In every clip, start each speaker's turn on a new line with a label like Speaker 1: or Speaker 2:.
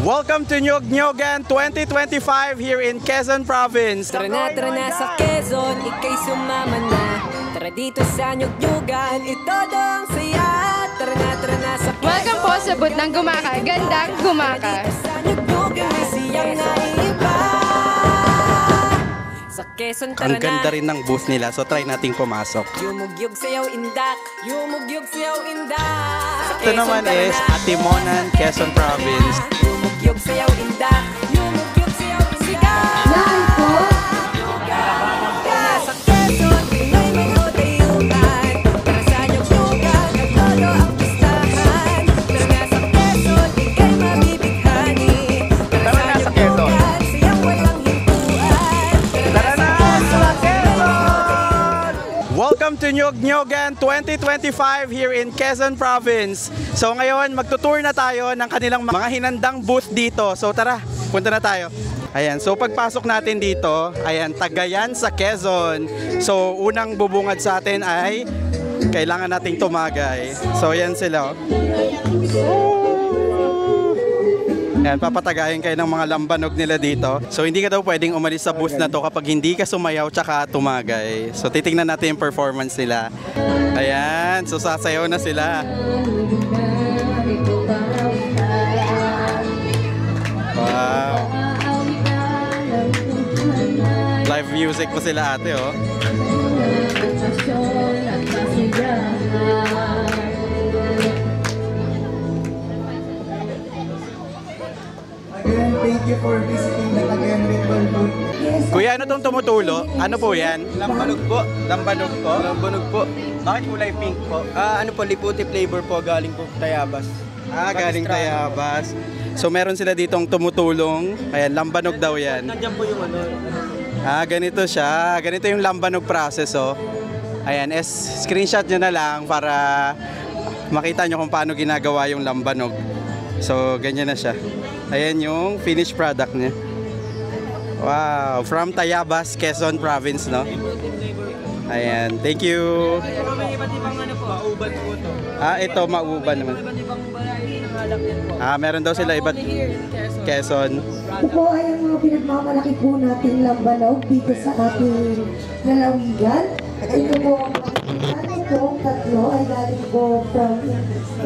Speaker 1: Welcome to Nyog-Nyogan 2025 here in Quezon Province.
Speaker 2: Tara na sa Quezon, ikay sumama na. Tara dito sa Nyog-Nyogan, ito ang saya. Tara na sa Quezon.
Speaker 3: Welcome po sa Butnang Gumaka, Gandang Gumaka.
Speaker 2: Sa Nyog-Nyogan, siyang naiba. Sa Quezon, tara na.
Speaker 1: Ang ganda rin ng booth nila, so try nating pumasok.
Speaker 2: Yumugyog sayaw indak, yumugyog sayaw indak.
Speaker 1: Ito naman is Atimonan, Quezon Province.
Speaker 2: Yumugyog sayaw indak, yumugyog sayaw sigaw.
Speaker 3: Yan po.
Speaker 2: Sa Quezon, may mga tayuan. Para sa Nyog-Nyogan, nagtolo ang pistahan. Tara na sa Quezon, ikay mabibighani. Tara na sa Nyog-Nyogan, siyang walang hintuan.
Speaker 1: Tara na sa Quezon! Welcome to Nyog-Nyogan 2025 here in Quezon Province. So ngayon, magtutour na tayo ng kanilang mga hinandang booth dito. So tara, punta na tayo. Ayan, so pagpasok natin dito, ayan, Tagayan sa Quezon. So unang bubungad sa atin ay kailangan nating tumagay. So ayan sila. Ayan, papatagayin kayo ng mga lambanog nila dito. So hindi ka daw pwedeng umalis sa booth na to kapag hindi ka sumayaw tsaka tumagay. So titingnan natin yung performance nila. Ayan, so sasayaw na sila. Wow. Live music po sila ate, oh.
Speaker 4: Again, thank you for visiting the Tagayan Ritual Booth.
Speaker 1: Kuya, ano tong tumutulo? Ano po yan?
Speaker 5: Lambanog po.
Speaker 1: Lambanog po?
Speaker 5: Lambanog po.
Speaker 1: Bakit kulay pink po?
Speaker 5: Ano po, liputi flavor po, galing po Tayabas.
Speaker 1: Galing Tayabas. So meron sila ditong tumutulong. Ayan, lambanog daw yan.
Speaker 5: Nandiyan po yung ano.
Speaker 1: Ganito siya. Ganito yung lambanog process, oh. Ayan, screenshot nyo na lang para makita nyo kung paano ginagawa yung lambanog. So, ganyan na siya. Ayan yung finished product niya. Wow, from Tayabas, Quezon Province, no? Ayan, thank you.
Speaker 5: May iba't ibang ano po, mauban po ito.
Speaker 1: Ito, mauban naman.
Speaker 5: Iba't ibang variety ng alak yan po.
Speaker 1: Meron daw sila iba't Quezon.
Speaker 6: Ito po ay ang mga pinagmamalaki po nating lambanog dito sa ating lalawigan. Ito po, ano pong tatlo ay galing po from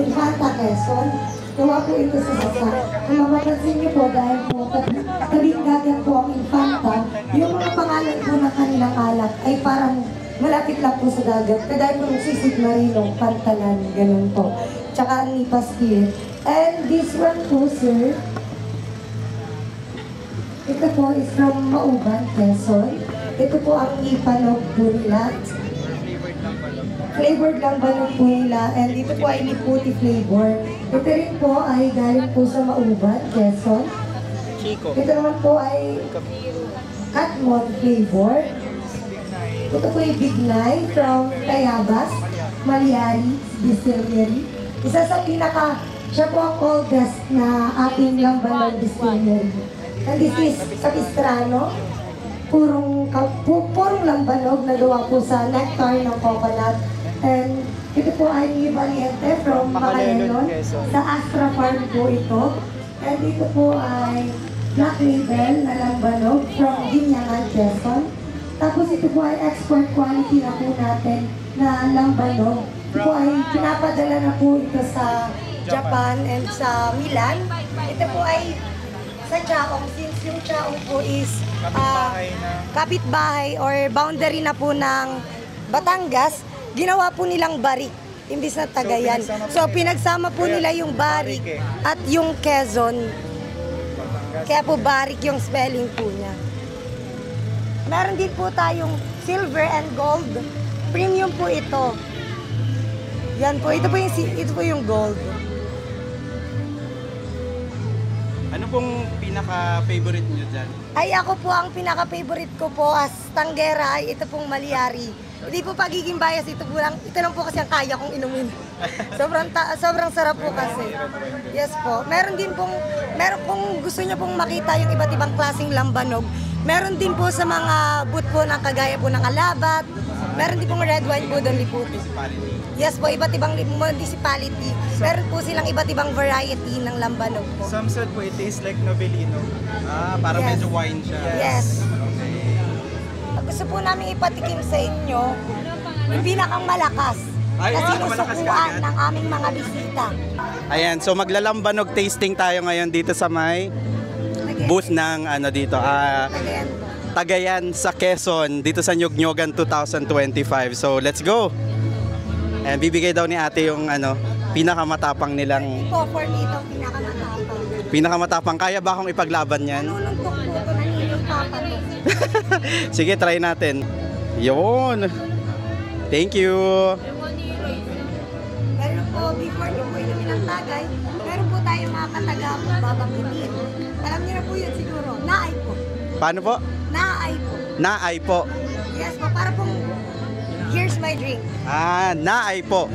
Speaker 6: Infanta, Quezon. Gawa po ito sa basa. Kung mapapansin niyo po, dahil po tabing dagat po ang Infanta, yung mga pangalan po ng kanilang alak ay parang malapit lang po sa dagat. Kagaya po ng Sisig Marino, Pantalan, ganun po. Tsaka ang Lipas Pier. And this one po, sir, ito po is from Mauban, Quezon. Ito po ang ipanog po nila. Flavored lambanog po nila. And ito po ay liputi flavor. Ito rin po ay galing po sa Mauban, Quezon.
Speaker 5: Chico.
Speaker 6: Ito naman po ay Katmon flavor. Ito po ay Bignay from Tayabas, Maliari Distillery. Isa sa siya po ang oldest na ating lambanog distillery. And this is Capistrano, purong lambanog na gawa po sa nectar ng coconut. And ito po ay New Valiente from Macalenon, sa Astra Farm po ito. And ito po ay Black Label na lambanog from Ginyangan, Quezon. Tapos ito po ay export quality na po natin na lambanog. Ito po ay pinapadala na po ito sa Japan and sa Milan. Ito po ay sa Chaong, since yung Chaong po is kapitbahay or boundary na po ng Batangas, ginawa po nilang Barik, imbis na Tagayan. So pinagsama po nila yung Barik at yung Quezon. Kaya po Barik yung spelling po niya. Meron din po tayong silver and gold. Premium po ito. Yan po, ito po yung gold.
Speaker 1: Ano pong pinaka-favorite nyo dyan?
Speaker 6: Ay, ako po, ang pinaka-favorite ko po as tanggera ay ito pong Maliari. Hindi po pagiging bias, ito lang po kasi ang kaya kong inumin. Sobrang sarap po kasi. Yes po. Meron pong gusto niyo pong makita yung iba't ibang klaseng lambanog. Meron din po sa mga booth po na kagaya po ng Alabat, Meron din pong red wine po doon, Liputo. Yes po, iba't ibang municipality. Meron po silang iba't ibang variety ng lambanog po.
Speaker 1: Some said po it tastes like Novelino. Parang
Speaker 6: Yes.
Speaker 1: medyo wine siya.
Speaker 6: Yes. Gusto po namin ipatikim sa inyo yung pinakang malakas
Speaker 1: Ay,
Speaker 6: na
Speaker 1: malakas
Speaker 6: sinusukuan
Speaker 1: kaagad.
Speaker 6: ng aming mga bisita.
Speaker 1: Ayan, so maglalambanog tasting tayo ngayon dito sa may booth ng dito.
Speaker 6: Again,
Speaker 1: Tagayan sa Quezon dito sa Nyog-Nyogan 2025. So let's go. And bibigay daw ni ate yung pinakamatapang nilang
Speaker 6: po for me itong pinakamatapang.
Speaker 1: Kaya ba akong ipaglaban yan?
Speaker 6: Nununtok po ito na nilang papatok.
Speaker 1: Sige, try natin. Yun. Thank you.
Speaker 6: Meron po, before nyo po inumin ng tagay, meron po tayong mga katagang babanggitin. Alam niyo na po yun siguro. Naay po.
Speaker 1: Paano po?
Speaker 6: Naay po.
Speaker 1: Naay po.
Speaker 6: Yes po, para pong here's my drink.
Speaker 1: Naay po.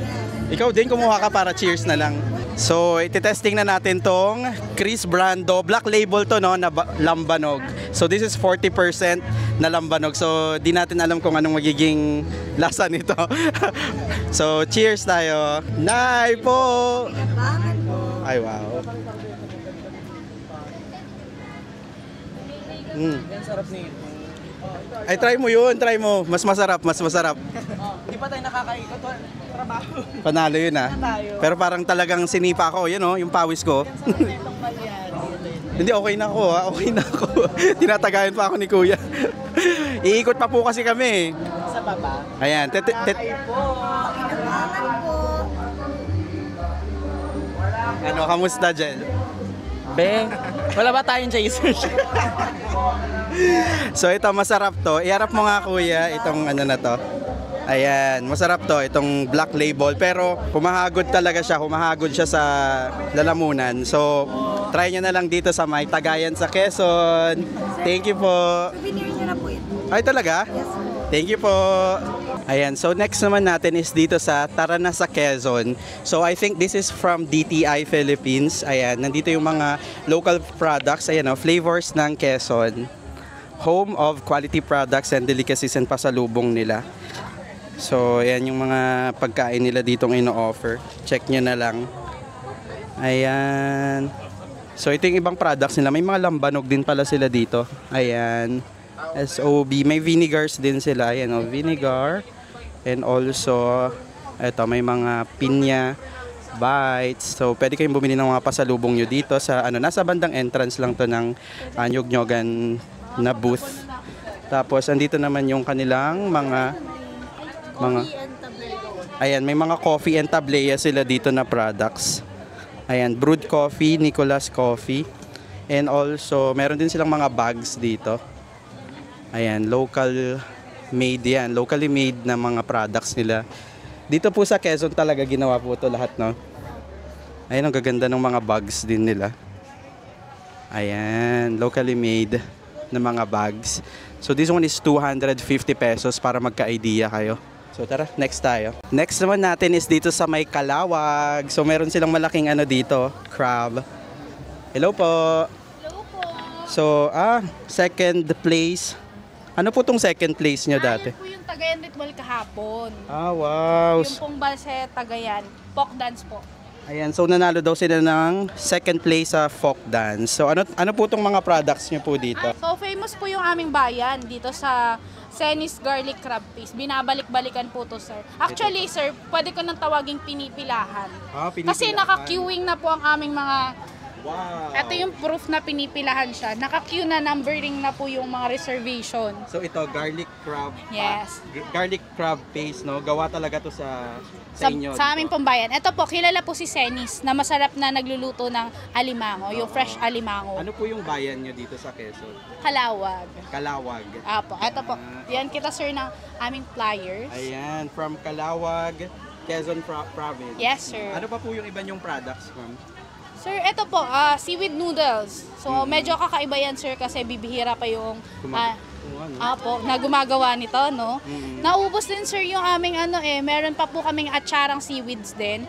Speaker 1: Ikaw din kumuha ka para cheers na lang. So, ititesting na natin tong Chris Brando. Black label to, no, na lambanog. So, this is 40% na lambanog. So, di natin alam kung anong magiging lasa nito. So, cheers tayo. Naay po!
Speaker 6: Abangan po.
Speaker 1: Ay, wow.
Speaker 5: Yan, sarap nito.
Speaker 1: Ay, try mo yun. Try mo. Mas masarap, mas masarap.
Speaker 5: Hindi pa tayo nakakaikot. Trabaho.
Speaker 1: Panalo yun, Pero parang talagang sinipa ko. Yun, yung pawis ko.
Speaker 5: Itong malyan.
Speaker 1: Hindi, okay na ako, Okay na ako. Tinatagayan pa ako ni Kuya. Iikot pa po kasi kami.
Speaker 5: Sa baba.
Speaker 1: Ayan.
Speaker 6: Abangan po.
Speaker 1: Kamusta, Jel?
Speaker 5: Be, wala ba tayong chaser?
Speaker 1: So, ito, masarap to. Iharap mo nga, Kuya, itong na to. Ayan, masarap to, itong black label. Pero, humahagod talaga siya. Humahagod siya sa lalamunan. So, try nyo na lang dito sa may Tagayan sa Quezon. Thank you po.
Speaker 6: Souvenir nyo na po ito.
Speaker 1: Ay, talaga?
Speaker 6: Yes po.
Speaker 1: Thank you po. Ayan, so next naman natin is dito sa Tara na sa Quezon. So I think this is from DTI Philippines. Ayan, nandito yung mga local products, ayan flavors ng Quezon. Home of quality products and delicacies and pasalubong nila. So ayan yung mga pagkain nila ditong ino-offer. Check nyo na lang. Ayan. So ito yung ibang products nila. May mga lambanog din pala sila dito. Ayan. SOB. May vinegars din sila. Ayan vinegar. And also, eto may mga pinya, bites. So pwede kayong bumili ng mga pasalubong nyo dito sa nasa bandang entrance lang to ng Nyog-Nyogan na booth. Tapos andito naman yung kanilang mga ayan, may mga coffee and tableya sila dito na products. Ayan, brewed coffee, Nicolas Coffee. And also, meron din silang mga bags dito. Ayan, locally made na mga products nila. Dito po sa Quezon talaga ginawa po ito lahat, no? Ayan, ang gaganda ng mga bags din nila. Ayan, locally made na mga bags. So this one is 250 pesos para magka-idea kayo. So tara, next tayo. Next naman natin is dito sa may Calawag. So meron silang malaking dito, crab. Hello po.
Speaker 3: Hello po.
Speaker 1: So, second place. Ano po tong second place nyo dati?
Speaker 3: Ayun po yung Tagayan Ritual kahapon.
Speaker 1: Wow.
Speaker 3: Yung pong balse Tagayan. Folk dance po.
Speaker 1: Ayan, so nanalo daw sila ng second place sa folk dance. So ano po tong mga products nyo po dito?
Speaker 3: So famous po yung aming bayan dito sa Senis Garlic Crab Paste. Binabalik-balikan po to, sir. Actually, sir, pwede ko nang tawaging pinipilahan. Kasi naka-queuing na po ang aming mga...
Speaker 1: Wow.
Speaker 3: Ito yung proof na pinipilahan siya. Naka-queue na, numbering na po yung mga reservation.
Speaker 1: So ito, garlic crab.
Speaker 3: Yes.
Speaker 1: Garlic crab paste, no? Gawa talaga to sa inyo.
Speaker 3: Sa aming pambayan. Ito po, kilala po si Senis na masarap na nagluluto ng alimango, yung fresh alimango.
Speaker 1: Ano po yung bayan nyo dito sa Quezon?
Speaker 3: Kalawag.
Speaker 1: Calawag.
Speaker 3: Apo, ito po. Yan kita, sir, ng aming flyers.
Speaker 1: Ayan, from Calawag, Quezon Province.
Speaker 3: Yes, sir.
Speaker 1: Ano pa po yung iba nyong products, ma'am?
Speaker 3: Sir, ito po, seaweed noodles. So, medyo kakaiba yan, sir, kasi bibihira pa yung na gumagawa nito, no? Naubos din, sir, yung aming meron pa po kaming atsarang seaweeds din.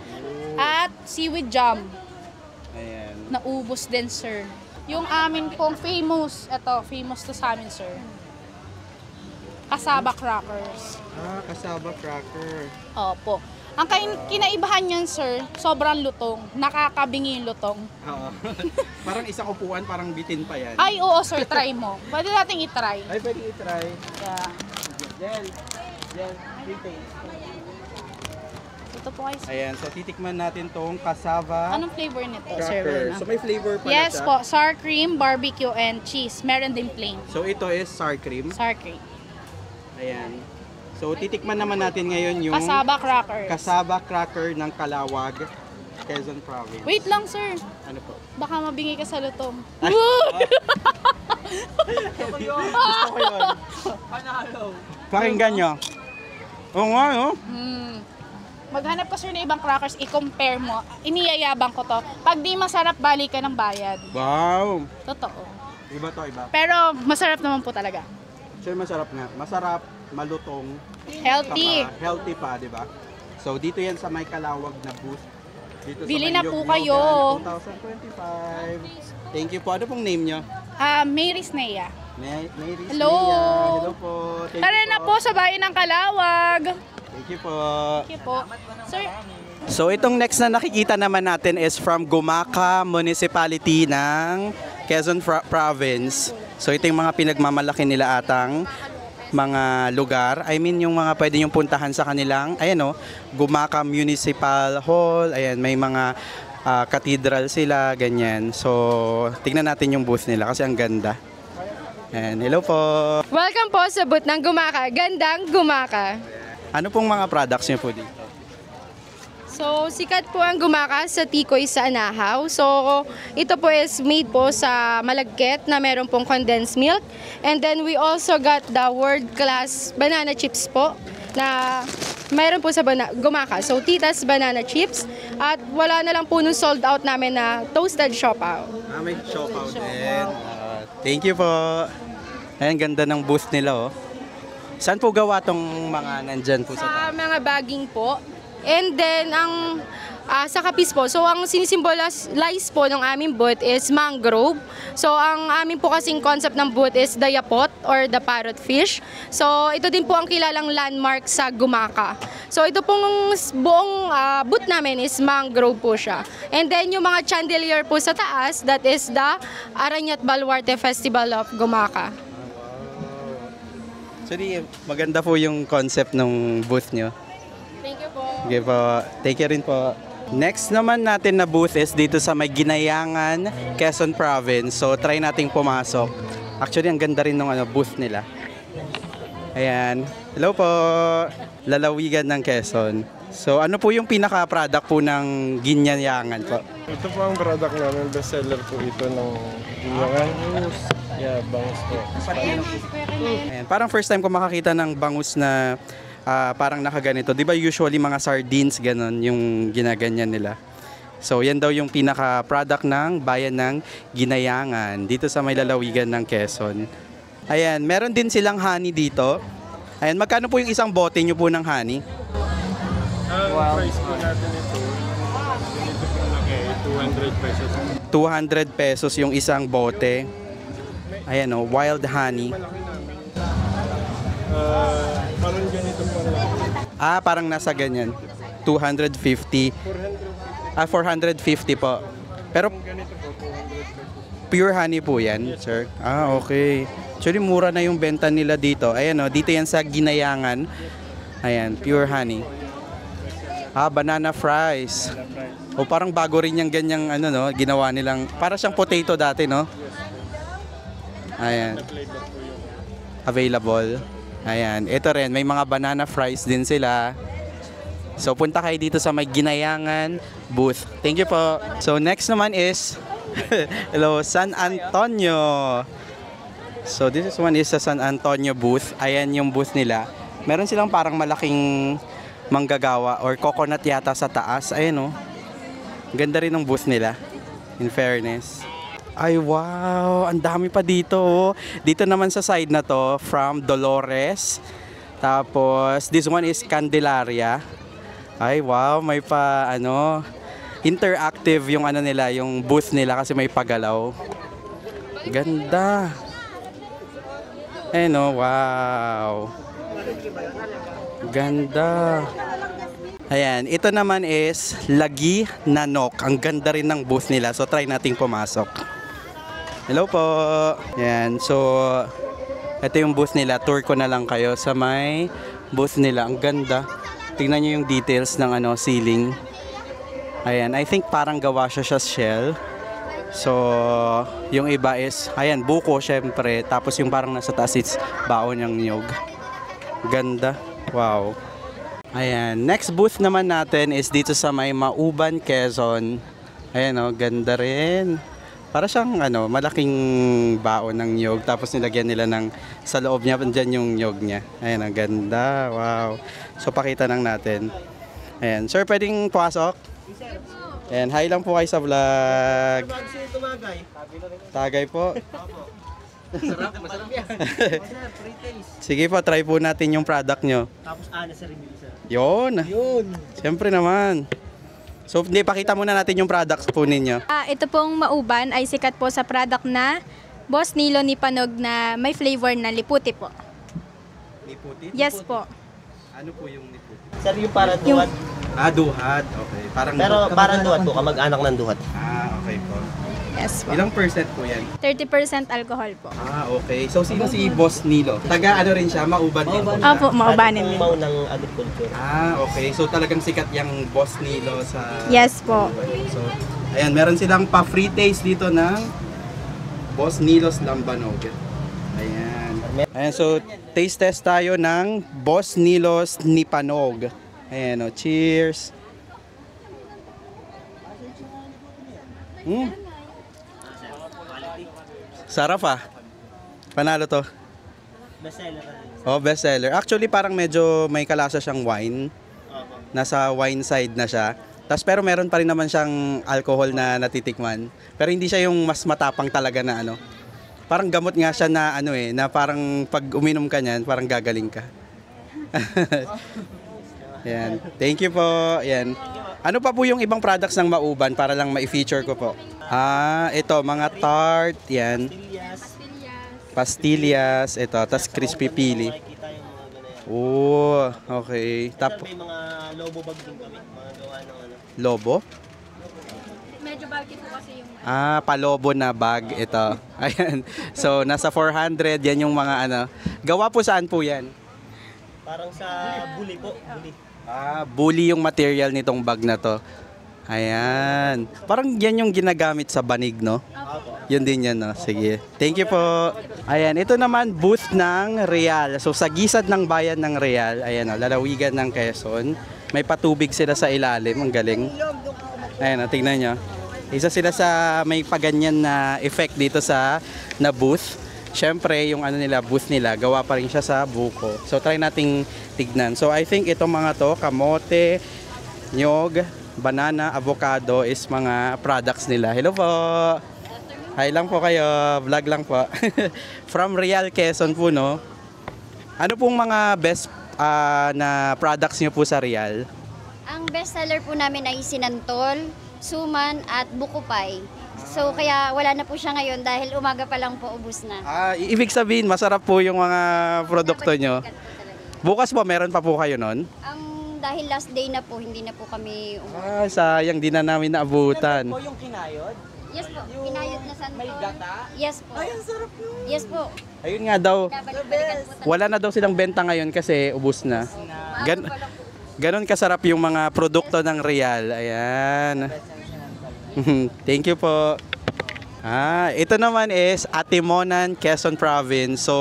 Speaker 3: At seaweed jam.
Speaker 1: Ayan.
Speaker 3: Naubos din, sir. Yung amin pong famous, ito, famous to sa amin, sir. Kasaba crackers.
Speaker 1: Kasaba cracker.
Speaker 3: Opo. Ang kinaibahan niyan, sir, sobrang lutong. Nakakabingi yung lutong.
Speaker 1: Oo. Parang isang upuan, parang bitin pa yan.
Speaker 3: Ay, oo, sir, try mo. Pwede nating itry.
Speaker 1: Ay, pwede i-try.
Speaker 3: Yeah.
Speaker 1: Jen, taste.
Speaker 3: Ito po guys.
Speaker 1: Ayan, so titikman natin tong kasaba
Speaker 3: Anong flavor nito, sir?
Speaker 1: cracker.
Speaker 3: Rena?
Speaker 1: So may flavor pala
Speaker 3: Yes
Speaker 1: siya.
Speaker 3: po, sour cream, barbecue, and cheese. Meron din plain.
Speaker 1: So ito is sour cream.
Speaker 3: Sour cream.
Speaker 1: Ayan. So titikman naman natin ngayon yung
Speaker 3: Kasaba crackers.
Speaker 1: kasaba cracker ng Calawag, Quezon Province.
Speaker 3: Wait lang, sir.
Speaker 1: Ano po?
Speaker 3: Baka mabingi ka sa lutong.
Speaker 1: Gusto ko yun. Pakinggan nyo. Oo nga, no?
Speaker 3: Maghanap ka, sir, ng ibang crackers, i-compare mo. Iniyayabang ko to. Pag di masarap, balik ka ng bayad.
Speaker 1: Wow!
Speaker 3: Totoo.
Speaker 1: Iba to, iba.
Speaker 3: Pero masarap naman po talaga.
Speaker 1: Sure, masarap nga. Masarap, malutong,
Speaker 3: Healthy.
Speaker 1: saka healthy pa, di ba? So dito yan sa may Calawag na booth. Dito
Speaker 3: Bili
Speaker 1: sa
Speaker 3: na po
Speaker 1: Mayog-Yogan
Speaker 3: kayo.
Speaker 1: 2025. Thank you po. Ano pong name nyo?
Speaker 3: Mary's Nea.
Speaker 1: Mary
Speaker 3: Hello.
Speaker 1: Sia. Hello po. Thank
Speaker 3: Tara
Speaker 1: you
Speaker 3: na po sa bayan ng Calawag.
Speaker 1: Thank you po.
Speaker 3: Thank you po. Sir,
Speaker 1: So itong next na nakikita naman natin is from Gumaca Municipality ng Quezon Province. So ito yung mga pinagmamalaki nila atang mga lugar. I mean yung mga pwede yung puntahan sa kanilang, ayan o, Gumaca Municipal Hall. Ayan, may mga cathedral sila, ganyan. So tingnan natin yung booth nila kasi ang ganda. Ayan, hello po.
Speaker 7: Welcome po sa booth ng Gumaca. Gandang Gumaca.
Speaker 1: Ano pong mga products niyo po dito?
Speaker 7: So, sikat po ang Gumaca sa tikoy sa Anahaw. So, ito po is made po sa malagkit na meron pong condensed milk. And then we also got the world-class banana chips po na meron po sa Gumaca. So, Tita's banana chips. At wala na lang po nung sold out namin na toasted siopaw.
Speaker 1: May siopaw din. Thank you po. Ayan, ganda ng booth nila oh. Saan po gawa tong mga nandyan po sa
Speaker 7: Sa mga bagging po. And then, ang sa kapis po, so ang sinisimbolize po ng aming booth is mangrove. So, ang aming po kasing concept ng booth is the yapot or the parrotfish. So, ito din po ang kilalang landmark sa Gumaca. So, ito pong buong booth namin is mangrove po siya. And then, yung mga chandelier po sa taas, that is the Aranyat Baluarte Festival of Gumaca.
Speaker 1: Actually, maganda po yung concept ng booth nyo.
Speaker 7: Thank you po.
Speaker 1: Okay po. Thank you rin po. Next naman natin na booth is dito sa may Ginayangan, Quezon Province. So, try nating pumasok. Actually, ang ganda rin ng booth nila. Ayan. Hello po. Lalawigan ng Quezon. So, ano po yung pinaka-product po ng Ginayangan po?
Speaker 8: Ito po ang product namin, bestseller po ito ng Ginyangan. Yeah, bangus po.
Speaker 1: Ayan. Parang first time ko makakita ng bangus na parang nakaganito. Di ba usually mga sardines ganon yung ginaganyan nila. So yan daw yung pinaka-product ng bayan ng Ginayangan dito sa may lalawigan ng Quezon. Ayan, meron din silang honey dito. Ayan, magkano po yung isang bote nyo po ng honey?
Speaker 8: Ang price po natin ito, ganito po laki, 200 pesos.
Speaker 1: 200 pesos yung isang bote. Ayan o, wild honey.
Speaker 8: Malaki namin. Parang ganito po laki.
Speaker 1: Parang nasa ganyan. 250. 450 po. Pero
Speaker 8: Ganito po, 200 pesos.
Speaker 1: pure honey po yan, sir? Okay. Actually, mura na yung benta nila dito. Ayan o, dito yan sa Ginayangan. Ayan, pure honey. Banana fries. O parang bago rin yung ganyang ginawa nilang, para siyang potato dati, no? Ayan.
Speaker 8: Flavor po yung
Speaker 1: Available. Ayan, ito rin, may mga banana fries din sila. So punta kayo dito sa may Ginayangan booth. Thank you po. So next naman is hello, San Antonio. So this one is sa San Antonio booth. Ayan yung booth nila. Meron silang parang malaking manggagawa or coconut yata sa taas. Ayan oh. Ganda rin ng booth nila. In fairness. Ay wow, ang dami pa dito. Oh. Dito naman sa side na to, from Dolores. Tapos this one is Candelaria. Ay wow, may pa interactive yung nila, yung booth nila kasi may pagalaw. Ganda. Eh no, wow. Ganda. Ayan, ito naman is Lagi Nanok. Ang ganda rin ng booth nila. So try nating pumasok. Hello po. Ayan, so ito yung booth nila. Tour ko na lang kayo sa may booth nila. Ang ganda. Tingnan nyo yung details ng ceiling. Ayan, I think parang gawa siya sa shell. So, yung iba is, ayan, buko syempre. Tapos yung parang nasa taas is baon ng niyog. Ganda. Wow. Ayan, next booth naman natin is dito sa may Mauban, Quezon. Ayan o, ganda rin. Para siyang malaking baon ng niyog. Tapos nilagyan nila ng sa loob niya, dyan yung niyog niya. Ayan, ang ganda. Wow. So, pakita lang natin. Ayan, sir, pwedeng pumasok? Ayan, hi lang po kayo sa vlog. Tagay po.
Speaker 5: Masarap yan.
Speaker 1: Sige po, try po natin yung product nyo.
Speaker 5: Tapos sa review, sir.
Speaker 1: Yun. Siyempre naman. So, hindi, pakita muna natin yung products po ninyo.
Speaker 9: Ito pong Mauban ay sikat po sa product na Boss Nilo ni Panog na may flavor na liputi po.
Speaker 1: Liputi?
Speaker 9: Yes po.
Speaker 1: Ano po yung liputi?
Speaker 5: Sir, yung parang duhat.
Speaker 1: Duhat. Okay.
Speaker 5: Pero parang duhat po, kamag-anak ng duhat.
Speaker 1: Okay po.
Speaker 9: Yes po.
Speaker 1: Ilang percent po yan?
Speaker 9: 30% alcohol po.
Speaker 1: Okay. So, sino si Boss Nilo? Taga rin siya? Mauban din po siya?
Speaker 9: Opo, Maubanin din.
Speaker 5: Mau ng agriculture.
Speaker 1: Okay. So, talagang sikat yung Boss Nilo sa...
Speaker 9: Yes po.
Speaker 1: So, ayan, meron silang pa-free taste dito ng Boss Nilo's Lambanog. Ayan. Ayan, so taste test tayo ng Boss Nilo's Nipanog. Ayan, cheers. Sarap Panalo to.
Speaker 5: Bestseller.
Speaker 1: Bestseller. Actually, parang medyo may kalasa siyang wine. Nasa wine side na siya. Pero meron pa rin naman siyang alcohol na natitikman. Pero hindi siya yung mas matapang talaga na Parang gamot nga siya na na parang pag uminom ka niyan, parang gagaling ka. Yan. Thank you po. Yan. Ano pa po yung ibang products ng Mauban para lang ma-feature ko po? Ito, mga tart. Yan. Pastillas. Ito, tas crispy pili. Okay.
Speaker 5: May mga lobo bag din kami. Mga gawa ng
Speaker 1: Lobo?
Speaker 9: Medyo bulky po kasi yung...
Speaker 1: Palobo na bag. Ito. Ayan. So, nasa 400. Yan yung mga Gawa po saan po yan?
Speaker 5: Parang sa buli po. Buli.
Speaker 1: Buli yung material nitong bag na to. Ayan. Parang yan yung ginagamit sa banig, no? Yun din yan, no? Sige. Thank you po. Ayan, ito naman booth ng Real. So sa gisad ng bayan ng Real, ayan, lalawigan ng Quezon. May patubig sila sa ilalim. Ang galing. Ayan, tingnan nyo. Isa sila sa may paganyan na effect dito sa na booth. Siyempre, yung booth nila, gawa pa rin siya sa buko. So, try nating tignan. So, I think itong mga to, kamote, nyog, banana, avocado is mga products nila. Hello po! Hi lang po kayo. Vlog lang po. From Real, Quezon po, no? Ano pong mga best na products nyo po sa Real?
Speaker 10: Ang best seller po namin ay sinantol, suman at buko pie. So kaya wala na po siya ngayon dahil umaga pa lang po ubos na.
Speaker 1: Ibig sabihin, masarap po yung mga produkto nyo. Bukas po, meron pa po kayo nun?
Speaker 10: Dahil last day na po, hindi na po kami
Speaker 1: sayang, di na namin naabutan.
Speaker 5: Ito yung kinayod?
Speaker 10: Yes po, kinayot na santol.
Speaker 5: May gata?
Speaker 10: Yes po.
Speaker 5: Ay, ang sarap yun.
Speaker 10: Yes po.
Speaker 1: Ayun nga daw,
Speaker 10: Balik-balikan po talaga.
Speaker 1: wala na daw silang benta ngayon kasi ubos na. Ganon kasarap yung mga produkto ng Real. Ayan. Thank you po. Ito naman is Atimonan, Quezon Province. So,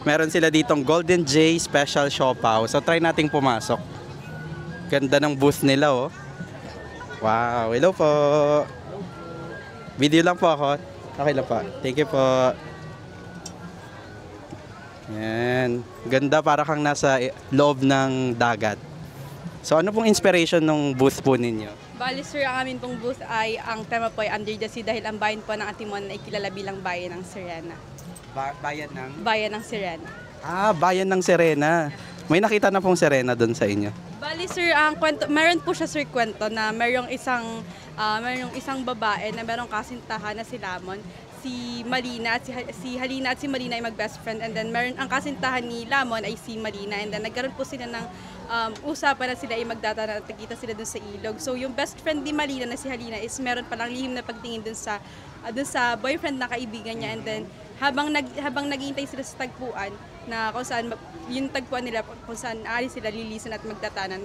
Speaker 1: meron sila ditong Golden J Special Siopaw. So, try nating pumasok. Ganda ng booth nila, oh. Wow, hello po. Video lang po ako. Okay lang po. Thank you po. Yan. Ganda, para kang nasa loob ng dagat. So, ano pong inspiration ng booth po ninyo?
Speaker 11: Bali sir, ang amin pong booth ay ang tema po ay Under the Sea dahil ang bayan po ng Atimonan ay kilala bilang bayan ng Sirena.
Speaker 1: Bayan ng?
Speaker 11: Bayan ng Sirena.
Speaker 1: Bayan ng Sirena. May nakita na pong Sirena doon sa inyo?
Speaker 11: Bali sir, ang kwento, meron po siya sir kwento na merong isang babae na merong kasintahan na si Lamon. si Malina at si Halina at si Malina ay mag-best friend, and then meron ang kasintahan ni Lamon ay si Malina, and then nagkaroon po sila ng usapan na sila ay magdatanan at nagkita sila dun sa ilog. So yung best friend ni Malina na si Halina is meron palang lihim na pagtingin dun sa boyfriend na kaibigan niya, and then habang naghihintay sila sa tagpuan na kung saan yung tagpuan nila kung saan aalis sila lilisan at magdatanan,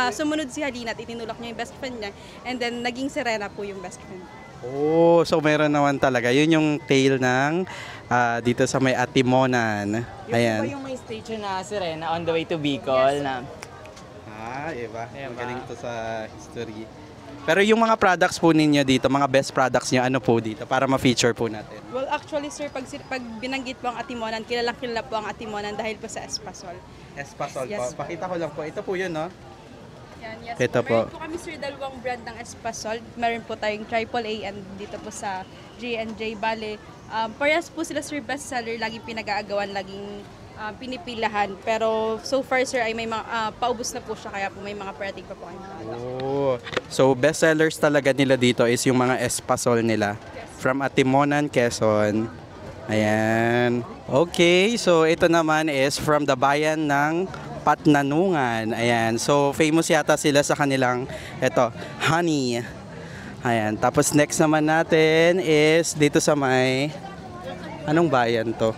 Speaker 11: sumunod si Halina at itinulak niya yung best friend niya, and then naging Serena po yung best friend.
Speaker 1: Oh, so meron naman talaga. Yun yung tale ng dito sa may Atimonan. Ayan.
Speaker 12: Yung may station na Serena on the way to Bicol na.
Speaker 1: Iba. Magaling to sa history. Pero yung mga products po ninyo dito, mga best products nyo, ano po dito para ma-feature po natin?
Speaker 11: Well, actually sir, pag binanggit po ang Atimonan, kilala po ang Atimonan dahil po sa Espasol.
Speaker 1: Espasol
Speaker 11: Yes,
Speaker 1: po. Pakita ko lang po. Ito po yun, no?
Speaker 11: Yan, yes
Speaker 1: Ito
Speaker 11: po. Meron
Speaker 1: po.
Speaker 11: po kami sir dalawang brand ng Espasol. Meron po tayong AAA and dito po sa J&J. Bale, parehas po sila sir bestseller, laging pinag-aagawan, laging pinipilahan. Pero so far sir ay may mga paubos na po siya, kaya po may mga parating pa po kami.
Speaker 1: Oh. So bestsellers talaga nila dito is yung mga Espasol nila. From Atimonan, Quezon. Ayan. Okay, so ito naman is from the bayan ng Patnanungan. Ayan. So famous yata sila sa kanilang honey. Ayan. Tapos next naman natin is dito sa may anong bayan to?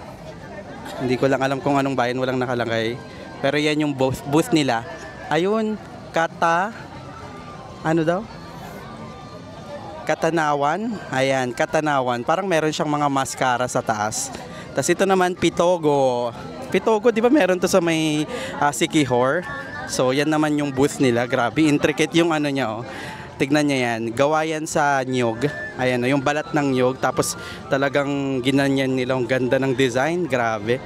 Speaker 1: Hindi ko lang alam kung anong bayan, walang nakalagay. Pero yan yung booth nila. Ayun, ano daw? Katanawan. Ayan, Katanawan. Parang meron siyang mga mascara sa taas. Tapos ito naman, Pitogo. Pitogo, di ba meron to sa may Sikihor? So yan naman yung booth nila. Grabe, intricate yung ano niya, oh. Tignan niya yan. Gawa yan sa nyog. Ayan, yung balat ng nyog. Tapos talagang ginanyan nila. Ang ganda ng design. Grabe.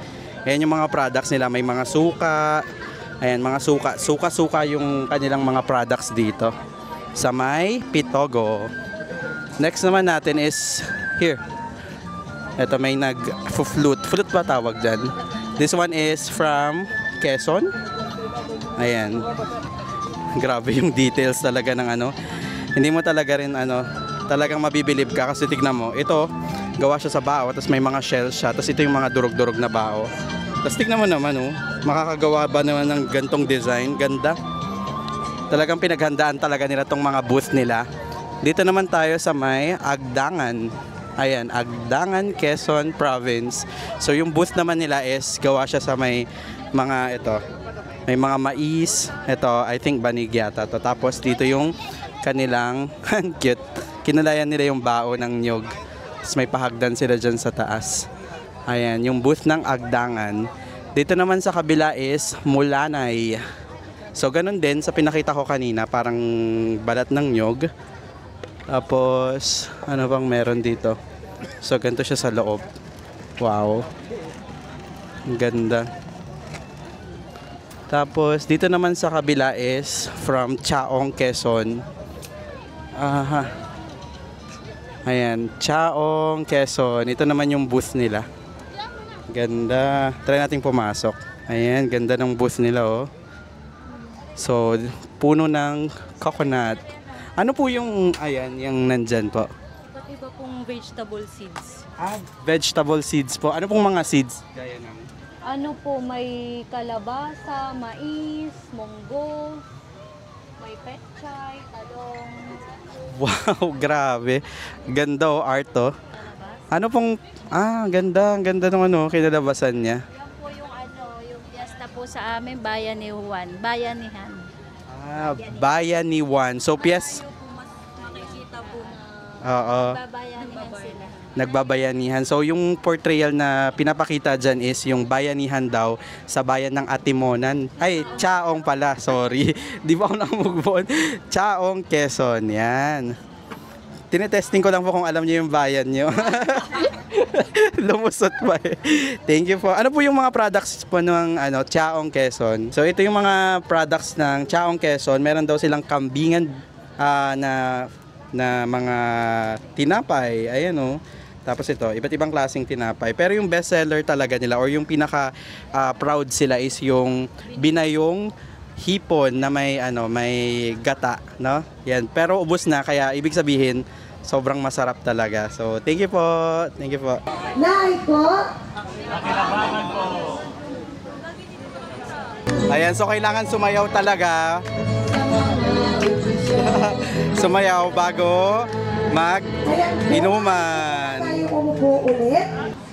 Speaker 1: Ayan yung mga products nila. May mga suka. Ayan, mga suka. Suka-suka yung kanilang mga products dito. Sa may Pitogo. Next naman natin is here. Ito may nag-flute. Flute ba tawag dyan? This one is from Quezon. Ayan. Grabe yung details talaga ng ano. Hindi mo talaga rin talagang mabibilib ka kasi tignan mo. Ito, gawa siya sa bao, tapos may mga shells siya. Tapos ito yung mga durog-durog na bao. Tapos tignan mo naman, makakagawa ba naman ng gantong design? Ganda. Talagang pinaghandaan talaga nila tong mga booth nila. Dito naman tayo sa may Agdangan. Ayan, Agdangan, Quezon Province. So yung booth naman nila is gawa siya sa may mga may mga mais. Ito, I think banig yata to. Tapos dito yung kanilang cute. Kinulayan nila yung bao ng nyog. Tapos may pahagdan sila dyan sa taas. Ayan, yung booth ng Agdangan. Dito naman sa kabila is Mulanay. So ganun din sa pinakita ko kanina, parang balat ng nyog. Tapos ano bang meron dito? So ganito siya sa loob. Wow. Ang ganda. Tapos dito naman sa kabila is from Chaong, Quezon. Ayan, Chaong, Quezon. Ito naman yung booth nila. Ganda. Try nating pumasok. Ayan, ganda ng booth nila, oh. So, puno ng coconut. Ano po yung, ayan, yung nandyan po?
Speaker 13: Iba't iba pong vegetable seeds.
Speaker 1: Vegetable seeds po. Ano pong mga seeds? Gaya ng
Speaker 13: Ano po, may kalabasa, mais, munggo, may pechay, talong.
Speaker 1: wow, grabe. Ganda art oh. Ano pong, ganda. Ang ganda ng kinalabasan niya.
Speaker 13: Yan po yung piyesta po sa amin, Bayanihan. Bayanihan.
Speaker 1: Bayanihan. So,
Speaker 13: Makikita po na
Speaker 1: Nagbabayanihan
Speaker 13: sila.
Speaker 1: Nagbabayanihan. So yung portrayal na pinapakita dyan is yung bayanihan daw sa bayan ng Atimonan. Ay, Chaong pala, sorry. Di ba ako nakamugboon? Chaong, Quezon. Yan. Tinetesting ko lang po kung alam niyo yung bayan niyo. Lumusot pa eh. Thank you po. Ano po yung mga products po ng Chaong, Quezon? So ito yung mga products ng Chaong, Quezon. Meron daw silang kambingan na mga tinapay. Ayan oh. Tapos ito, iba't ibang klaseng tinapay. Pero yung best seller talaga nila or yung pinaka proud sila is yung binayong hipon na may may gata, no? Yan. Pero ubos na kaya ibig sabihin sobrang masarap talaga. So, thank you po. Thank you po.
Speaker 6: Nay po.
Speaker 1: Ayan, so kailangan sumayaw talaga. Sumayaw bago mag-inuman.
Speaker 6: Tayo umupo ulit.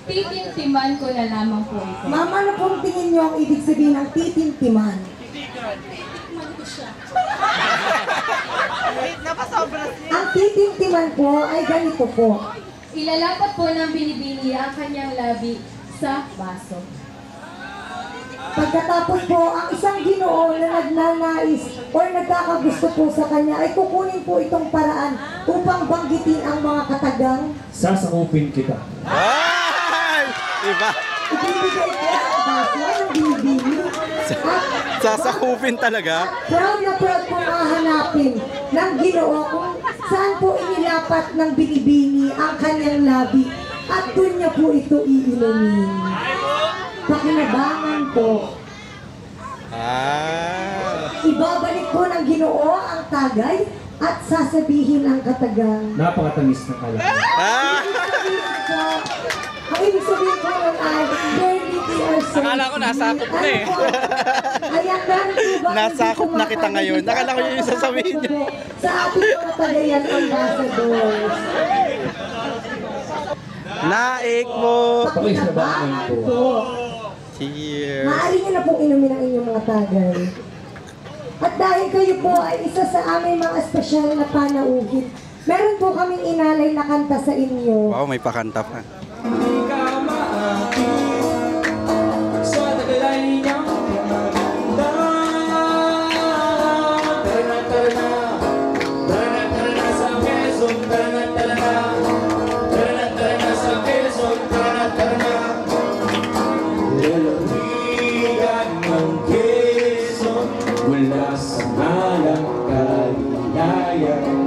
Speaker 9: Titintiman ko na lamang po ito.
Speaker 6: Mama, ano pong tingin niyo ang ibig sabihin ng titintiman? Ang titintiman po ay ganito po.
Speaker 9: Ilalapat po ng binibini ang kanyang labi sa baso.
Speaker 6: Pagkatapos po, ang isang Ginoo na nagnanais o nagkakagusto po sa kanya ay kukunin po itong paraan upang banggitin ang mga katagang.
Speaker 14: Sasakupin kita.
Speaker 1: Ay! Iba.
Speaker 6: Ibibigay po ang baso ng binibini.
Speaker 1: Sasakupin talaga.
Speaker 6: Proud na proud pong hahanapin ng Ginoo kung saan po inilapat ng binibini ang kanyang labi at doon niya po ito iinumin. Pakinabangan po. Ibabalik po ng Ginoo ang tagay at sasabihin ang katagang.
Speaker 14: Napakatamis ng kalat.
Speaker 6: Ang ibig sabihin po nun ay barely we are so.
Speaker 1: Akala ko nasakop na eh.
Speaker 6: Ayan, narito ba?
Speaker 1: Nasakop na kita ngayon. Akala ko yung sasabihin niyo.
Speaker 6: Sa ating mga tagayan ambassadors.
Speaker 1: Naik po.
Speaker 6: Pakinabangan po.
Speaker 1: Cheers.
Speaker 6: Maaari niyo na pong inumin ang inyong mga tagay. At dahil kayo po ay isa sa aming mga espesyal na panauhin, meron po kaming inalay na kanta sa inyo.
Speaker 1: Wow, may pakanta pa.
Speaker 14: Sa tagalay niyang pagkakanda. Tarana, tarana, tarana sa Quezon, tarana, tarana. Tarana, tarana sa Quezon, tarana, tarana. Lalawigan ng Quezon, mula sa malang kaligayahan.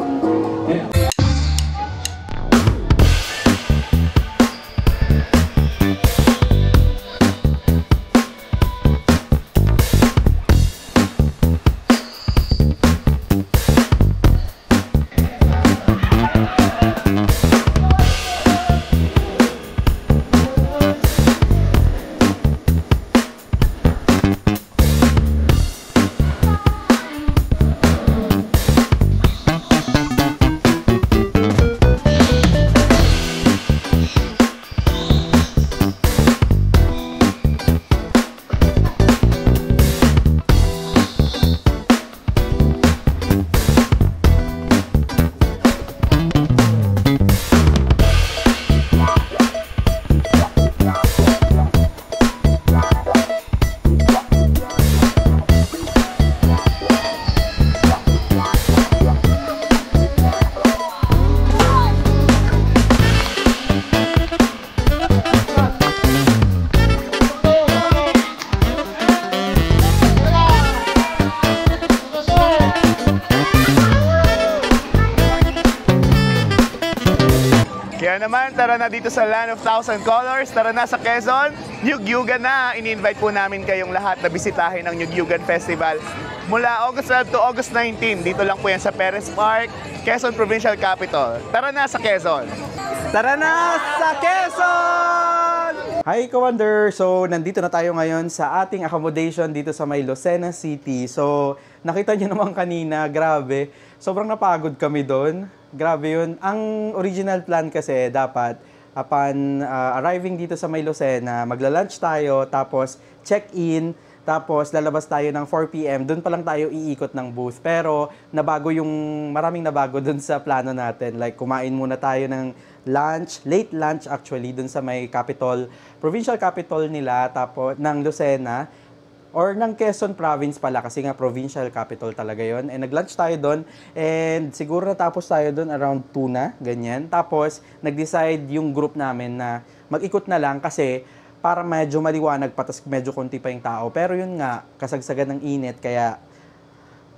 Speaker 15: Kaya naman, tara na dito sa Land of Thousand Colors, tara na sa Quezon, Nyugyugan na. Ini-invite po namin kayong lahat na bisitahin ang Nyugyugan Festival. Mula August 12 to August 19, dito lang po yan sa Perez Park, Quezon Provincial Capital. Tara na sa Quezon!
Speaker 1: Tara na sa Quezon! Hi, Commander! So, nandito na tayo ngayon sa ating accommodation dito sa may Lucena City. So, nakita nyo naman kanina, grabe. Sobrang napagod kami doon. Grabe yun. Ang original plan kasi dapat upon arriving dito sa may Lucena, magla-lunch tayo, tapos check-in, tapos lalabas tayo ng 4 p.m. Doon pa lang tayo iikot ng booth. Pero maraming nabago doon sa plano natin. Like kumain muna tayo ng lunch, late lunch actually, doon sa may capital, provincial capital nila, tapos ng Lucena. Or ng Quezon Province pala kasi nga provincial capital talaga yon. And nag-lunch tayo doon and siguro natapos tayo doon around 2 na, ganyan. Tapos nag-decide yung group namin na mag-ikot na lang kasi para medyo maliwanag pa, tas medyo konti pa yung tao. Pero yun nga, kasagsagan ng init kaya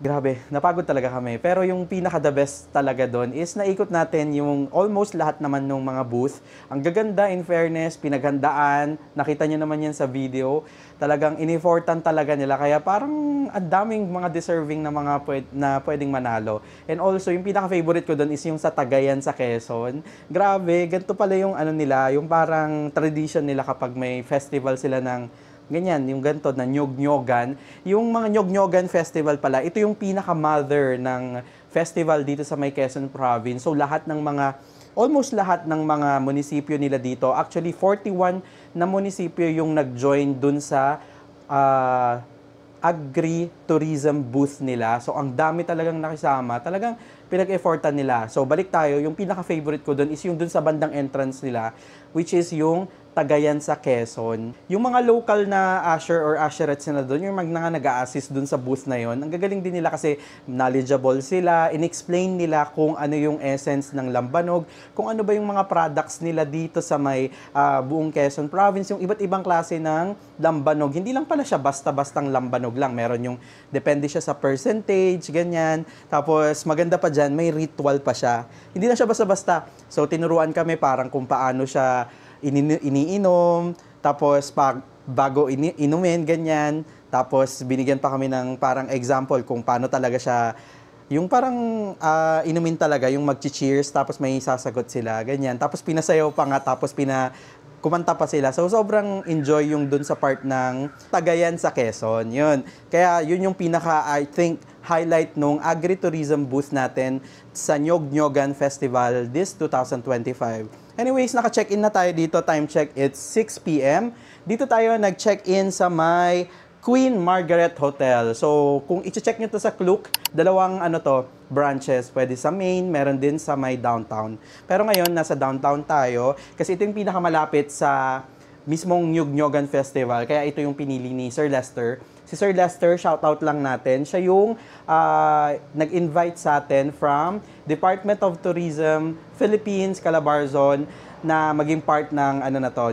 Speaker 1: Grabe, napagod talaga kami. Pero yung pinaka-the best talaga doon is naikot natin yung almost lahat naman ng mga booth. Ang gaganda, in fairness, pinaghandaan. Nakita nyo naman yan sa video. Talagang in-effortan talaga nila. Kaya parang ang daming mga deserving na mga na pwedeng manalo. And also, yung pinaka-favorite ko doon is yung sa Tagayan sa Quezon. Grabe, ganito pala yung ano nila, yung parang tradition nila kapag may festival sila ng ganyan, yung ganito na nyog-nyogan. Yung mga nyog-nyogan festival pala, ito yung pinaka-mother ng festival dito sa may Quezon Province. So lahat ng mga, almost lahat ng mga munisipyo nila dito, actually 41 na munisipyo yung nag-join dun sa agri-tourism booth nila. So ang dami talagang nakisama, talagang pinag-effortan nila. So balik tayo, yung pinaka-favorite ko dun is yung dun sa bandang entrance nila, which is yung Tagayan sa Quezon. Yung mga local na usher or usherettes nila doon, yung mga nag-a-assist doon sa booth na yon, ang gagaling din nila kasi knowledgeable sila, in-explain nila kung ano yung essence ng lambanog, kung ano ba yung mga products nila dito sa may buong Quezon Province, yung iba't ibang klase ng lambanog. Hindi lang pala siya basta-bastang lambanog lang. Meron yung, depende siya sa percentage, ganyan. Tapos maganda pa dyan, may ritual pa siya. Hindi lang siya basta-basta. So tinuruan kami parang kung paano siya iniinom, tapos bago inumin, ganyan. Tapos binigyan pa kami ng parang example kung paano talaga siya, yung parang inumin talaga, yung mag-cheers, tapos may sasagot sila, ganyan. Tapos pinasayaw pa nga, tapos kumanta pa sila. So sobrang enjoy yung dun sa part ng Tagayan sa Quezon. Yun. Kaya yun yung pinaka, I think, highlight nung agritourism booth natin sa Nyog-Nyogan Festival this 2025. Anyways, naka-check-in na tayo dito. Time check, it's 6 p.m. Dito tayo nag-check-in sa may Queen Margaret Hotel. So, kung i-check nyo to sa Klook, dalawang branches. Pwede sa main, meron din sa may downtown. Pero ngayon, nasa downtown tayo kasi ito yung pinakamalapit sa mismong Nyog-Nyogan Festival. Kaya ito yung pinili ni Sir Lester. Si Sir Lester, shoutout lang natin. Siya yung nag-invite sa atin from Department of Tourism, Philippines, Calabarzon, na maging part ng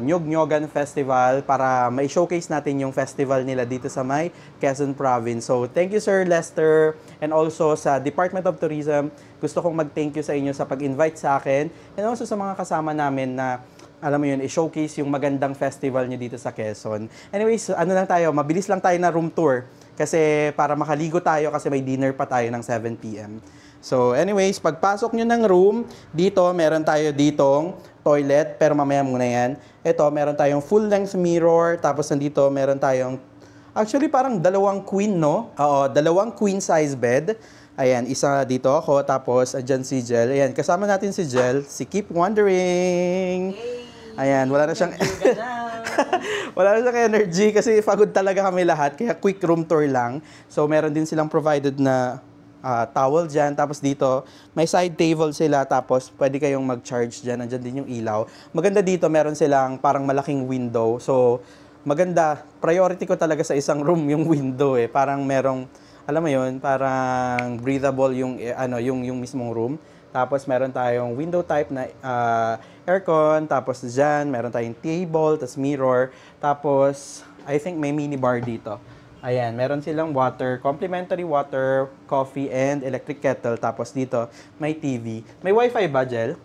Speaker 1: Nyog-Nyogan Festival para ma-showcase natin yung festival nila dito sa may Quezon Province. So, thank you Sir Lester, and also sa Department of Tourism. Gusto kong mag-thank you sa inyo sa pag-invite sa akin, and also sa mga kasama namin na alam mo yun, i-showcase yung magandang festival nyo dito sa Quezon. Anyways, lang tayo, mabilis lang tayo na room tour kasi para makaligo tayo kasi may dinner pa tayo ng 7 p.m. So anyways, pagpasok nyo ng room, dito meron tayo ditong toilet, pero mamaya muna yan. Ito, meron tayong full-length mirror, tapos nandito meron tayong, actually parang dalawang queen, no? Oo, dalawang queen size bed. Ayan, isa dito ako, tapos andyan si Jel. Ayan, kasama natin si Jel, si Keep Wondering. Ayan, wala na siyang wala na siyang energy kasi pagod talaga kami lahat, kaya quick room tour lang. So meron din silang provided na towel dyan. Tapos dito, may side table sila. Tapos pwede kayong mag-charge dyan. Andyan din yung ilaw. Maganda dito, meron silang parang malaking window. So maganda. Priority ko talaga sa isang room yung window eh. Parang merong, alam mo yun, parang breathable yung, yung mismong room. Tapos meron tayong window type na aircon. Tapos dyan, meron tayong table, tapos mirror. Tapos, I think may minibar dito. Ayan, meron silang water, complimentary water, coffee, and electric kettle. Tapos dito, may TV. May wifi ba, Jel?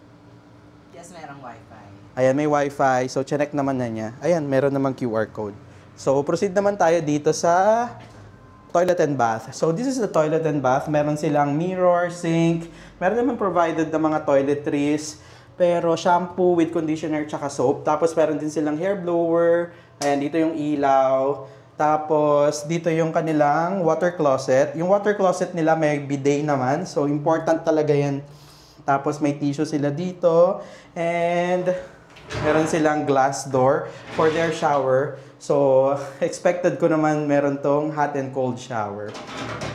Speaker 12: Yes, merong wifi.
Speaker 1: Ayan, may wifi. So, check naman na niya. Ayan, meron namang QR code. So, proceed naman tayo dito sa toilet and bath. So, this is the toilet and bath. Meron silang mirror, sink. Meron naman provided na mga toiletries. Pero shampoo with conditioner tsaka soap. Tapos, meron din silang hair blower. Ayan, dito yung ilaw. Tapos, dito yung kanilang water closet. Yung water closet nila may bidet naman. So, important talaga yan. Tapos, may tissue sila dito. And, meron silang glass door for their shower. So, expected ko naman meron tong hot and cold shower.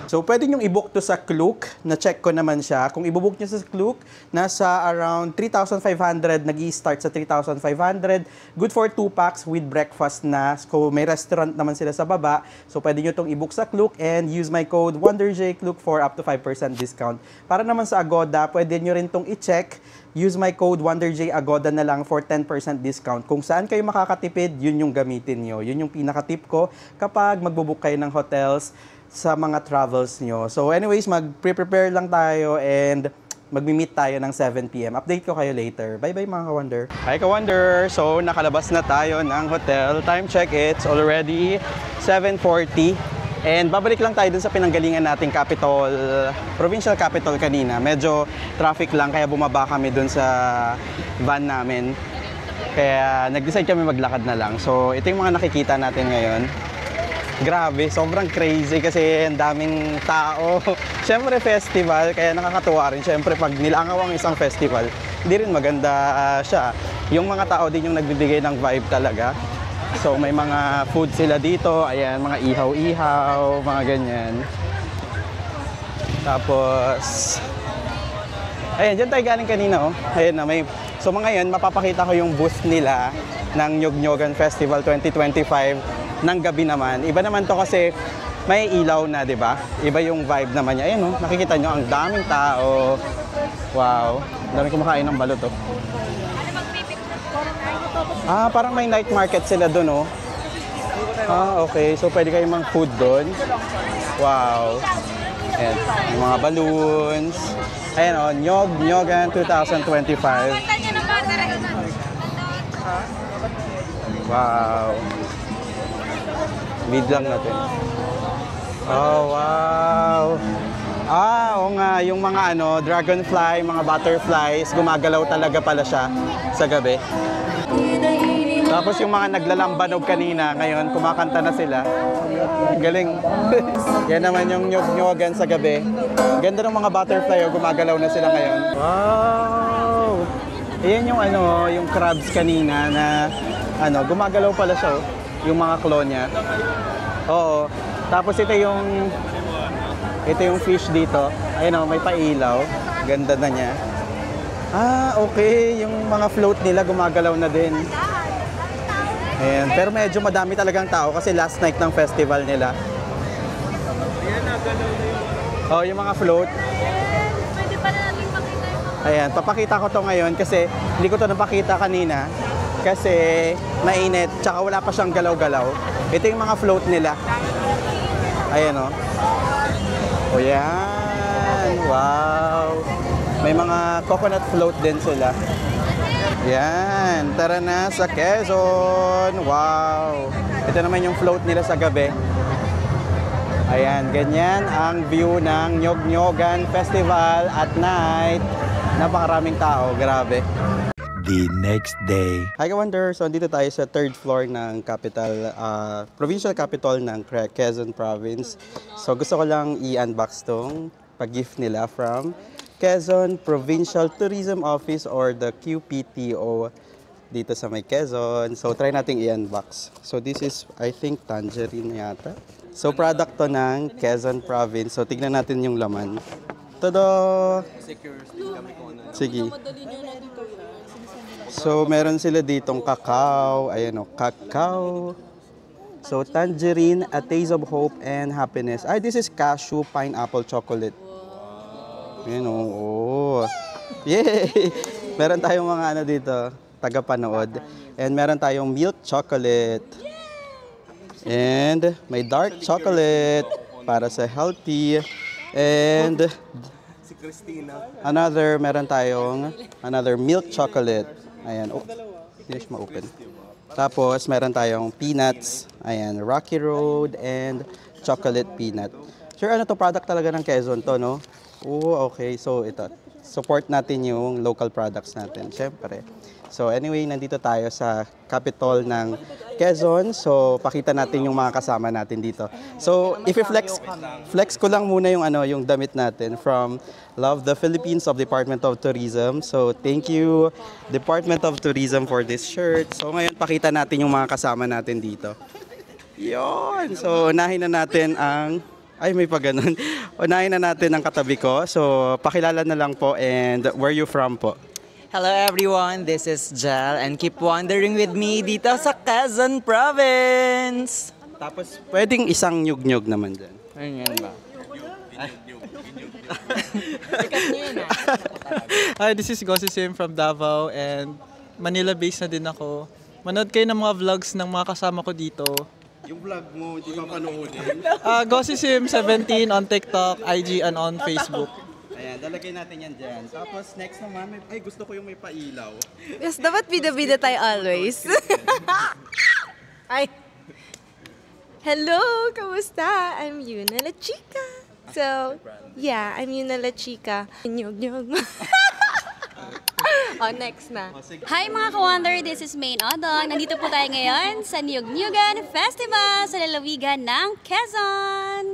Speaker 1: So, pwede nyo i-book to sa Klook. Na-check ko naman siya. Kung i-book nyo sa Klook, nasa around 3,500. Nag-i-start sa 3,500. Good for 2 packs with breakfast na. So, may restaurant naman sila sa baba. So, pwede nyo itong i-book sa Klook and use my code WonderJKlook for up to 5% discount. Para naman sa Agoda, pwede nyo rin itong i-check. Use my code WonderJAgoda na lang for 10% discount. Kung saan kayo makakatipid, yun yung gamitin nyo. Yun yung pinaka-tip ko kapag magbubook kayo ng hotels sa mga travels nyo. So anyways, mag-prepare lang tayo and magmi-meet tayo ng 7 p.m. Update ko kayo later. Bye-bye mga ka-Wonder. Hi ka-Wonder! So nakalabas na tayo ng hotel. Time check, it's already 7:40. And babalik lang tayo dun sa pinanggalingan nating capital, provincial capital kanina. Medyo traffic lang kaya bumaba kami dun sa van namin. Kaya nag-decide kami maglakad na lang. So ito yung mga nakikita natin ngayon. Grabe, sobrang crazy kasi ang daming tao. Siyempre festival, kaya nakakatuwa rin. Siyempre pag nilangaw ang isang festival, hindi rin maganda siya. Yung mga tao din yung nagbibigay ng vibe talaga. So may mga food sila dito, ayan, mga ihaw-ihaw, mga ganyan. Tapos, ayan, dyan tayo galing kanina, oh. Ayan na, may... So mga ngayon, mapapakita ko yung booth nila ng Nyog-Nyogan Festival 2025 ng gabi naman. Iba naman to kasi may ilaw na, di ba? Iba yung vibe naman niya. Ayan, oh, nakikita nyo, ang daming tao. Wow, daming kumakain ng balot, oh. Ah, parang may night market sila doon, oh. Ah, okay. So pwede kayong mang-food doon. Wow. Ayan, yung mga balloons. Ayan, oh, Nyog-Nyogan 2025. Wow. Mid lang natin. Oh, wow. Ah, oo nga, yung mga ano, dragonfly, mga butterflies, gumagalaw talaga pala siya sa gabi. Tapos yung mga naglalambanog kanina, ngayon kumakanta na sila. Galing. Yan naman yung Nyog-Nyogan sa gabi. Ganda ng mga butterfly, oh, gumagalaw na sila ngayon. Wow! Ayan yung ano, yung crabs kanina na ano, gumagalaw pala siya, oh, yung mga claw niya. Oo. Tapos ito yung fish dito. Ayun, oh, may pailaw. Ganda na niya. Ah, okay. Yung mga float nila gumagalaw na din. Ayan. Pero medyo madami talagang tao kasi last night ng festival nila. Oh, yung mga float. Ayan, papakita ko to ngayon kasi hindi ko to napakita kanina kasi mainit tsaka wala pa siyang galaw-galaw. Ito yung mga float nila. Ayan, oh. O yan. Wow. May mga coconut float din sila. Yan. Tara na sa Quezon. Wow. Ito naman yung float nila sa gabi. Ayan. Ganyan ang view ng Nyog-Nyogan Festival at night. Napakaraming tao. Grabe.
Speaker 16: The next day.
Speaker 1: Hi ka-Wonder! So, andito tayo sa 3rd floor ng capital, provincial capital ng Quezon Province. So, gusto ko lang i-unbox tong pag-gift nila from Quezon Provincial Tourism Office or the QPTO dito sa may Quezon. So, try nating i-unbox. So, this is, I think, tangerine yata. So, product to ng Quezon Province. So, tignan natin yung laman. Tada! Sige. So, meron sila ditong cacao. Ayan, o, cacao. So, tangerine, a taste of hope and happiness. Ay, this is cashew pineapple chocolate. Ayan, o. Oh. Yay! Meron tayong mga ano dito, taga-panood. And meron tayong milk chocolate. And may dark chocolate para sa healthy. And
Speaker 15: Si Christina.
Speaker 1: meron tayong another milk chocolate. Ayan, oh, hindi siya ma-open. Tapos, meron tayong peanuts. Ayan, Rocky Road and chocolate peanut. Sure, ano to, product talaga ng Quezon to, no? Oh, okay. So, ito. Support natin yung local products natin, syempre. So, anyway, nandito tayo sa capital ng Quezon. So, pakita natin yung mga kasama natin dito. So, if flex ko lang muna yung ano, yung damit natin from Love the Philippines of Department of Tourism. So, thank you Department of Tourism for this shirt. So, ngayon pakita natin yung mga kasama natin dito. Yon. So, unahin na natin ang ay, may pa ganun. Unahin na natin ang katabi ko. So, pakilala na lang po and where you from po?
Speaker 12: Hello everyone, this is Jel and keep wandering with me dito sa Quezon Province.
Speaker 1: Tapos, pwedeng isang nyug-nyug naman dyan.
Speaker 12: Ayun ba?
Speaker 17: Hi, this is Gossi Sim from Davao and Manila-based na din ako. Manood kayo ng mga vlogs ng mga kasama ko dito.
Speaker 1: Yung vlog mo, hindi mapanoodin.
Speaker 17: GossySim17 on TikTok, IG, and on Facebook.
Speaker 1: Ayan, dalagay natin yan dyan. Tapos next naman, ay gusto ko yung may pailaw.
Speaker 2: Yes, dapat bida-bida tayo always. Ay. Hello, kamusta? I'm Yuna La Chica. So, yeah, I'm Yuna La Chica. Nyog-nyog. Oh, next na.
Speaker 18: Hi mga ka-Wonder, this is Maine Odong. Nandito po tayo ngayon sa Niyog-Nyogan Festival sa lalawigan ng Quezon.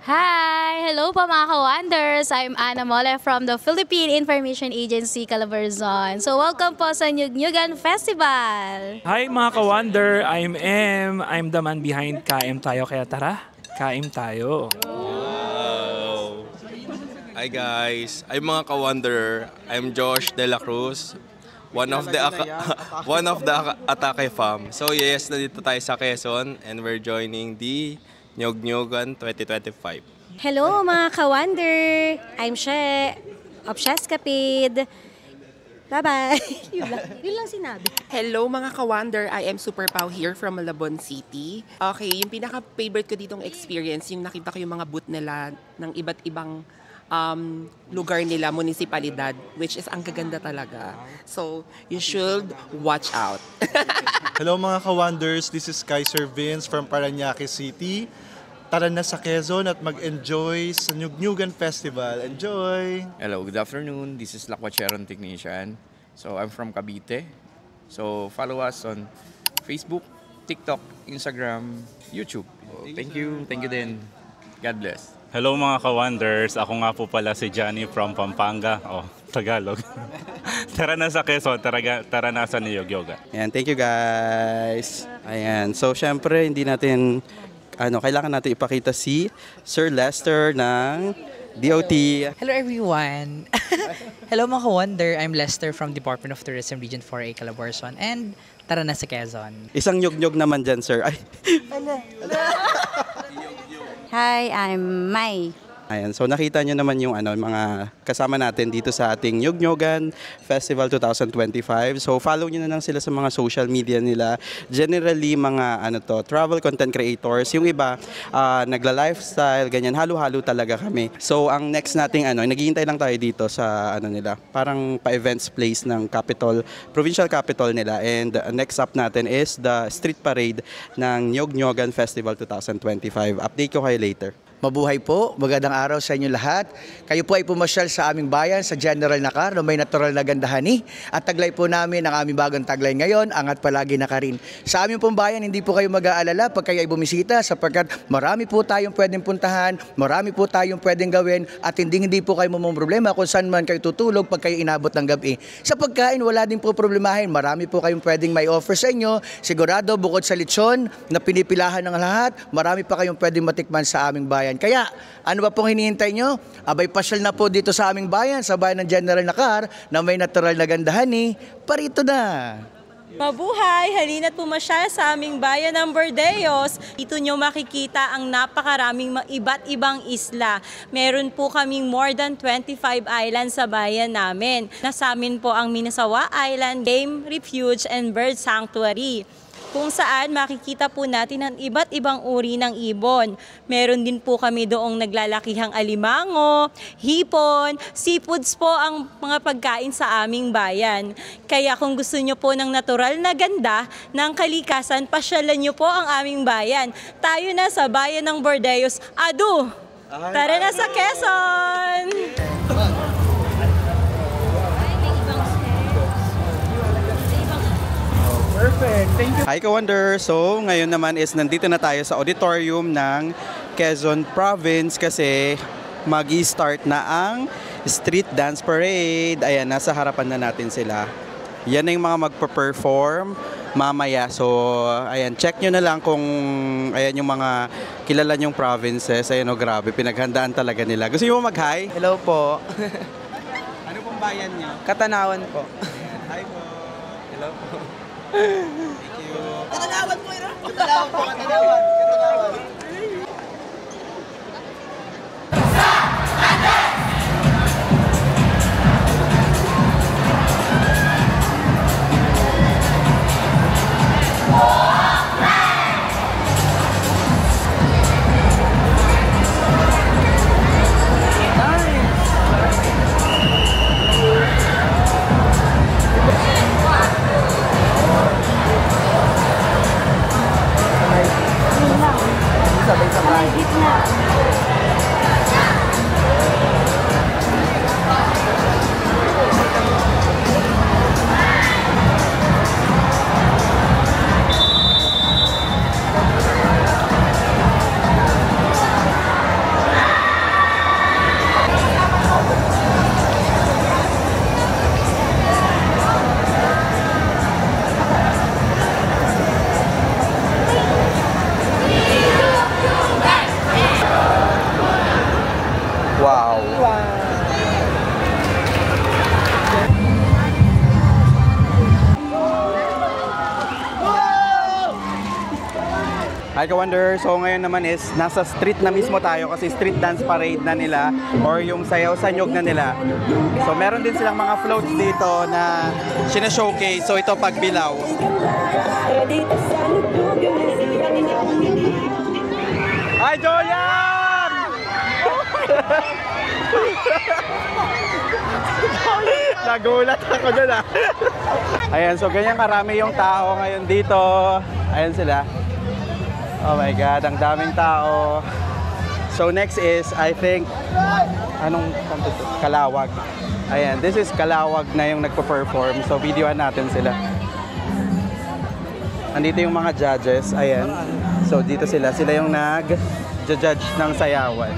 Speaker 3: Hi! Hello po mga ka-Wonders! I'm Ana Mole from the Philippine Information Agency, Calabarzon. So welcome po sa Niyog-Nyogan Festival!
Speaker 19: Hi mga ka-Wonder, I'm M. I'm the man behind Kaim Tayo. Kaya tara, kaim tayo.
Speaker 20: Hi guys, I'm mga ka-Wonder. I'm Josh De La Cruz, one of the Atake fam. So yes, nandito tayo sa Quezon and we're joining the Niyog-Nyogan 2025.
Speaker 21: Hello mga ka-Wonder! I'm She of Sheskapid. Bye-bye! Yun lang sinabi.
Speaker 22: Hello mga ka-Wonder! I am Super Pau here from Malabon City. Okay, yung pinaka-favorite ko ditong experience, yung nakita ko yung mga booth nila ng iba't ibang lugar nila, munisipalidad, which is ang gaganda talaga. So, you should watch out.
Speaker 23: Hello mga ka-Wonders, this is Kaiser Vince from Parañaque City. Tara na sa Quezon at mag-enjoy sa Niyog-Nyogan Festival. Enjoy!
Speaker 24: Hello, good afternoon. This is Lakwacheron Technician. So, I'm from Cavite. So, follow us on Facebook, TikTok, Instagram, YouTube. So, thank you din. God bless.
Speaker 25: Hello mga ka-Wonders, ako nga po pala si Johnny from Pampanga, Tagalog. Tara na sa Quezon, tara na sa Niyog-Nyogan.
Speaker 1: Ayan, thank you guys. Ayan, so syempre hindi natin, kailangan natin ipakita si Sir Lester ng DOT.
Speaker 26: Hello everyone. Hello mga ka-Wonder, I'm Lester from Department of Tourism Region 4A Calabarzon and tara na sa Quezon.
Speaker 1: Isang nyog-nyog naman dyan, sir. Ay.
Speaker 27: Hi, I'm Mai.
Speaker 1: Ayan, so nakita nyo naman yung mga kasama natin dito sa ating Niyog-Nyogan Festival 2025. So follow nyo na lang sila sa mga social media nila. Generally, mga travel content creators. Yung iba, nagla-lifestyle, ganyan. Halo-halo talaga kami. So ang next nating naghihintay lang tayo dito sa nila. Parang pa-events place ng capital, provincial capital nila. And next up natin is the street parade ng Niyog-Nyogan Festival 2025. Update ko kayo later.
Speaker 28: Mabuhay po, magandang araw sa inyo lahat. Kayo po ay pumasyal sa aming bayan sa General Nakar na may natural na gandahani. At taglay po namin ang aming bagong taglay ngayon, Angat Palagi Nakarin. Sa aming pong bayan, hindi po kayo mag-aalala pag kayo ay bumisita sapagkat marami po tayong pwedeng puntahan, marami po tayong pwedeng gawin at hindi po kayo problema kung saan man kayo tutulog pag kayo inabot ng gabi. Sa pagkain, wala din po problemahin. Marami po kayong pwedeng may offer sa inyo. Sigurado, bukod sa lechon na pinipilahan ng lahat, marami pa kayong pwedeng matikman sa aming bayan. Kaya, ano ba pong hinihintay nyo? Abay, pasyal na po dito sa aming bayan, sa bayan ng General Nakar, na may natural na gandahani. Parito na!
Speaker 29: Mabuhay! Halina't pumasyal sa aming bayan ng Bordeos. Dito nyo makikita ang napakaraming iba't ibang isla. Meron po kaming more than 25 islands sa bayan namin. Nasa amin po ang Minasawa Island, Game Refuge and Bird Sanctuary, kung saan makikita po natin ang iba't ibang uri ng ibon. Meron din po kami doong naglalakihang alimango, hipon, seafoods po ang mga pagkain sa aming bayan. Kaya kung gusto nyo po ng natural na ganda ng kalikasan, pasyalan nyo po ang aming bayan. Tayo na sa bayan ng Bordeos. Adu! Tara na sa Quezon!
Speaker 1: Perfect. Thank you. Hi, ka-Wonder. So, ngayon naman is nandito na tayo sa auditorium ng Quezon Province kasi mag-i-start na ang Street Dance Parade. Ayan, nasa harapan na natin sila. Yan na yung mga magpa-perform mamaya. So, ayan, check nyo na lang kung ayan yung mga kilala nyong provinces. Ayan, grabe, pinaghandaan talaga nila. Gusto nyo mag-hi?
Speaker 30: Hello po.
Speaker 1: Ano pong bayan nyo?
Speaker 30: Katanawan po.
Speaker 1: Hi po. Hello po.
Speaker 30: Thank you.
Speaker 2: Katanawan po yun.
Speaker 30: Katanawan po, katanawan.
Speaker 1: Hi Ka-Wonder! So ngayon naman is nasa street na mismo tayo kasi street dance parade na nila or yung sayaw sa nyug na nila. So meron din silang mga floats dito na sina-showcase. So ito pagbilaw. Hi Joyan! Nagulat ako dun ah. Ayan, so ganyan karami yung tao ngayon dito. Ayan sila. Oh my God, ang daming tao. So next is, I think, anong kanto to? Kalawag. Ayan, this is Kalawag na yung nagpo-perform. So videoan natin sila. Andito yung mga judges. Ayan. So dito sila. Sila yung nag-judge ng sayawan.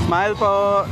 Speaker 1: Smile po.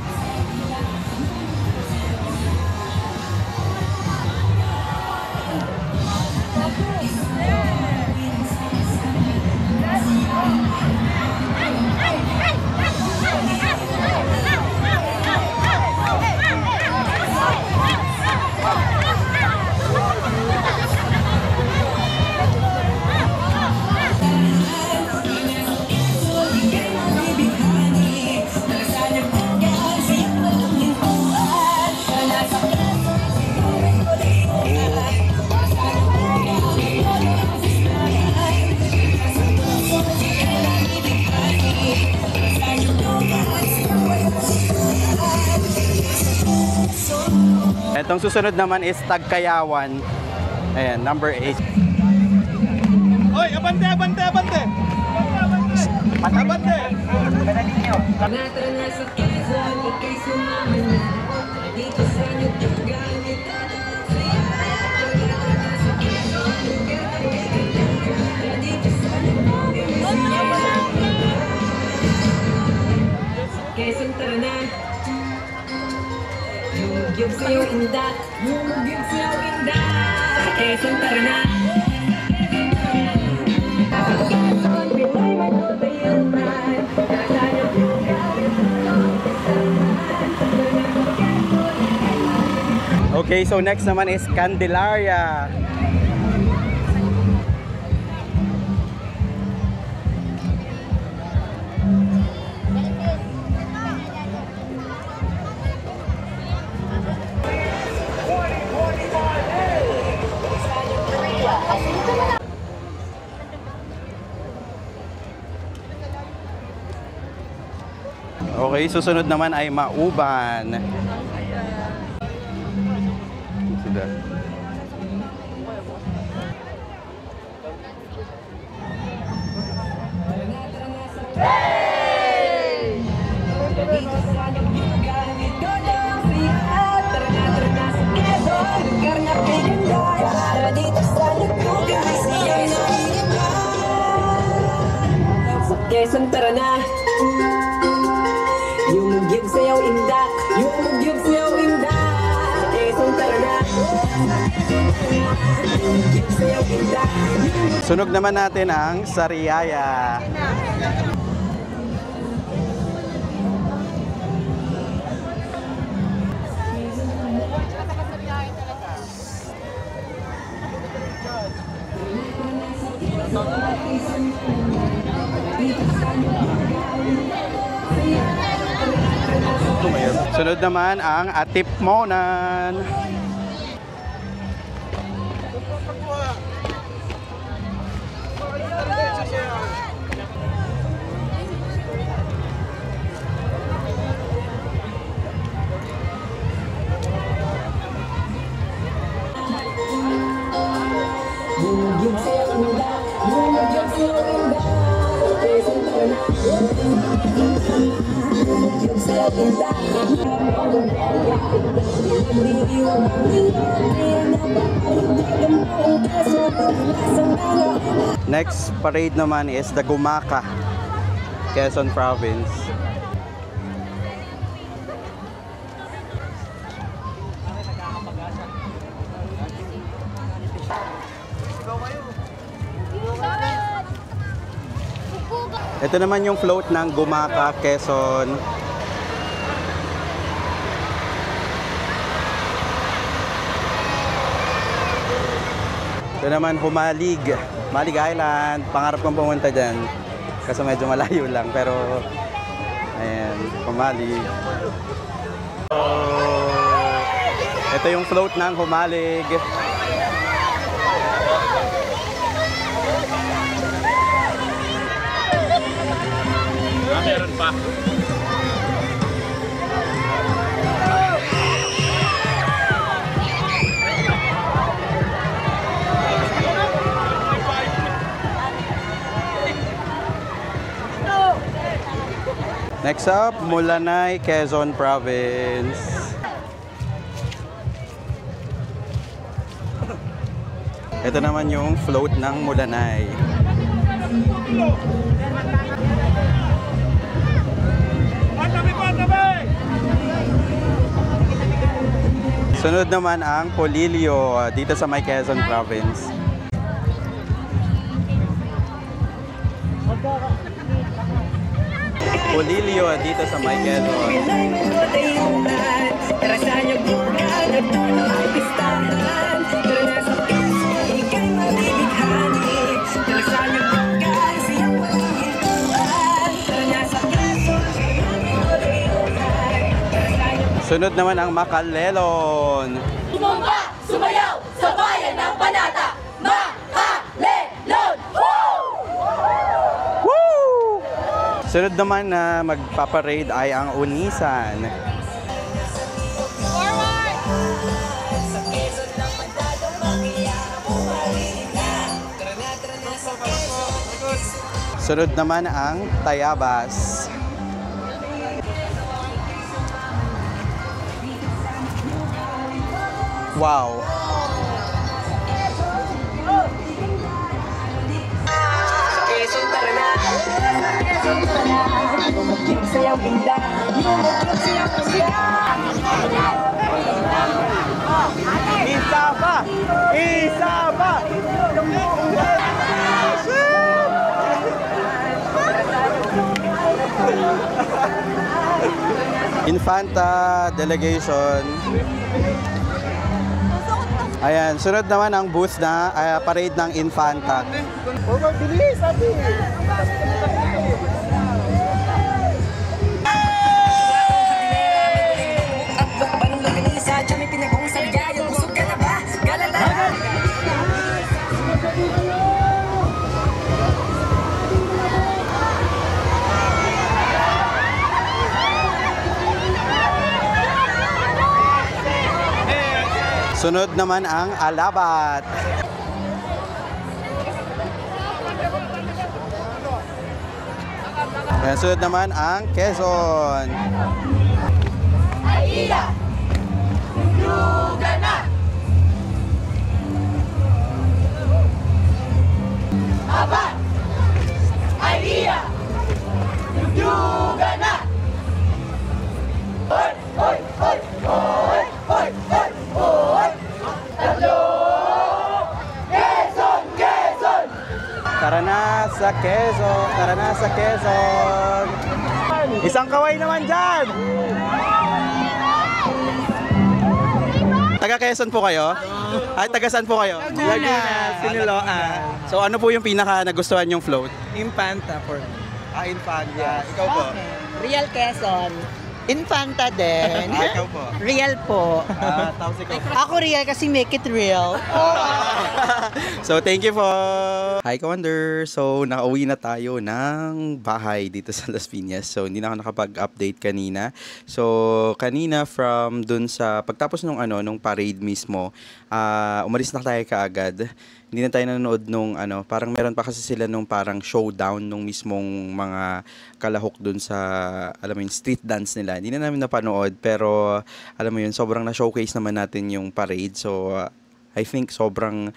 Speaker 1: Itong susunod naman is Tagkayawan. Ayan, number 8.
Speaker 15: Oy, abante, abante, abante! Abante!
Speaker 2: Quezon tara na. Yung sayo indak, yung sayo indak. Quezon tara na.
Speaker 1: Okay, so next naman is Candelaria. Okay, susunod naman ay Mauban. Sila.
Speaker 2: Quezon tara na. Yung gyud sayaw indak, yung gyud sayaw indak. Quezon tara na. Yung gyud sayaw indak.
Speaker 1: Sunog naman natin ang Sariaya. Sunod naman ang Atipmonan. Next parade naman is the Gumaka, Quezon Province. Ito naman yung float ng Gumaka, Quezon. Ito naman Humalig, Humalig Island. Pangarap kong pumunta dyan. Kasi medyo malayo lang. Pero, ayan, Humalig. Ito yung float ng Humalig.
Speaker 19: Meron pa.
Speaker 1: Next up, Mulanay, Quezon Province. Ito naman yung float ng Mulanay. Sunod naman ang Polilio dito sa may Quezon Province. Polilio dito sa may Quezon. Sunod naman ang Makalelon.
Speaker 2: Sumamba, sumayaw sa bayan ng Panata. Makalelon!
Speaker 1: Woo! Sunod naman na magpaparade ay ang Unisan. Sunod naman ang Tayabas. Wow! Isa pa! Isa pa! Infanta delegation. Ayan, sunod naman ang booth na parade ng Infanta. Bilis, sabi! Sunod naman ang Alabat. Ayan, sunod naman ang Quezon.
Speaker 2: Aida! Yuga na! Abat! Aida! Yuga na! Hoy! Hoy! Hoy! Hoy! Hoy! Hoy! Hoy! Tatlo! Quezon! Quezon!
Speaker 1: Tara na sa Quezon! Tara na sa Quezon! Isang kaway naman dyan! Taga Quezon po kayo? Ay, taga saan po kayo?
Speaker 4: Laguna, Siniloan.
Speaker 1: So ano po yung pinaka nagustuhan yung float?
Speaker 4: Infanta for me.
Speaker 1: Infanta. Ikaw po?
Speaker 4: Real Quezon. Infanta din.
Speaker 1: Ikaw po?
Speaker 4: Real po.
Speaker 1: Tapos ikaw po?
Speaker 4: Ako real kasi make it real.
Speaker 1: So, thank you po. Hi, Kawander. So, nakauwi na tayo ng bahay dito sa Las Piñas. So, hindi na ako nakapag-update kanina. So, kanina from dun sa pagtapos nung parade mismo, umalis na tayo kaagad. hindi na tayo nanonood nung parang meron pa kasi sila nung parang showdown nung mismong mga kalahok dun sa, alam mo yun, street dance nila. Hindi na namin napanood, pero alam mo yun, sobrang na-showcase naman natin yung parade. So, I think sobrang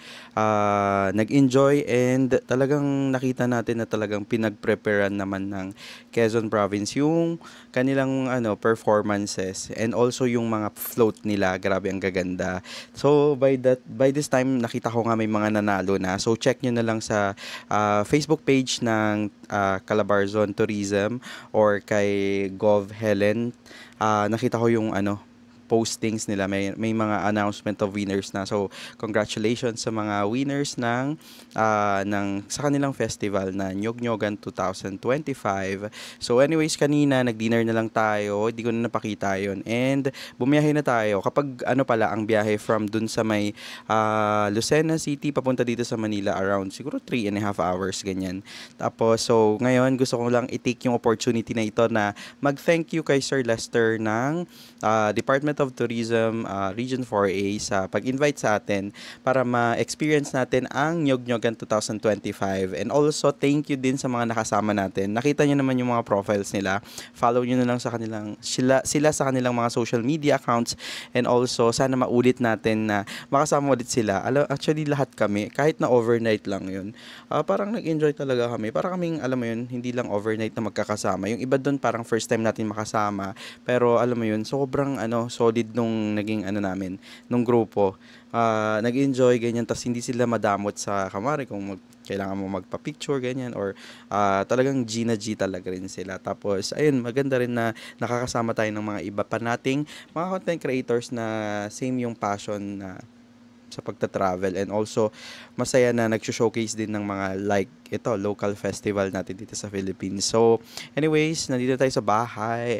Speaker 1: nag-enjoy and talagang nakita natin na talagang pinag-preparean naman ng Quezon Province yung kanilang performances and also yung mga float nila. Grabe, ang gaganda. So by this time nakita ko nga may mga nanalo na. So check nyo na lang sa Facebook page ng Calabarzon Tourism or kay Gov Helen. Nakita ko yung postings nila, may mga announcement of winners na. So congratulations sa mga winners ng sa kanilang festival na Nyog-Nyogan 2025. So anyways, kanina nag-dinner na lang tayo, hindi ko na napakita yon, and bumiyahe na tayo. Kapag pala ang biyahe from dun sa may Lucena City papunta dito sa Manila, around siguro 3.5 hours ganyan. Tapos so ngayon gusto ko lang i-take yung opportunity na ito na mag-thank you kay Sir Lester ng Department of Tourism Region 4A sa pag-invite sa atin para ma-experience natin ang Nyog-Nyogan 2025. And also, thank you din sa mga nakasama natin. Nakita nyo naman yung mga profiles nila. Follow nyo na lang sa kanilang, sila sa kanilang mga social media accounts. And also, sana maulit natin na makasama ulit sila. Actually, lahat kami, kahit na overnight lang yun, parang nag-enjoy talaga kami. Parang kaming, alam mo yun, hindi lang overnight na magkakasama. Yung iba doon, parang first time natin makasama. Pero, alam mo yun, sobrang, solid nung naging namin, nung grupo. Nag-enjoy, ganyan, tas hindi sila madamot sa kamari kung kailangan mo magpa-picture, ganyan, or talagang G na G talaga rin sila. Tapos, ayun, maganda rin na nakakasama tayo ng mga iba pa nating mga content creators na same yung passion na sa pagta-travel, and also masaya na nag-showcase din ng mga local festival natin dito sa Philippines. So anyways, nandito tayo sa bahay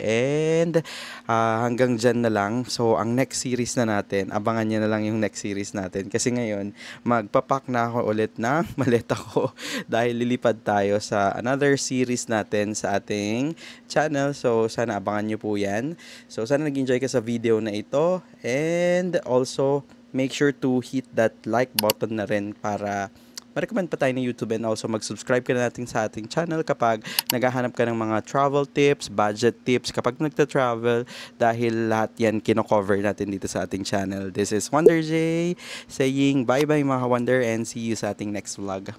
Speaker 1: and hanggang dyan na lang. So ang next series na natin, abangan nyo na lang yung next series natin kasi ngayon magpapak na ako ulit ng maleta ko dahil lilipad tayo sa another series natin sa ating channel. So sana abangan nyo po yan. So sana nag-enjoy ka sa video na ito, and also make sure to hit that like button na rin para ma-recommend pa tayo ng YouTube, and also mag-subscribe ka na natin sa ating channel kapag naghahanap ka ng mga travel tips, budget tips, kapag nagta-travel, dahil lahat yan kino-cover natin dito sa ating channel. This is Wonder J saying bye-bye mga Wonder, and see you sa ating next vlog.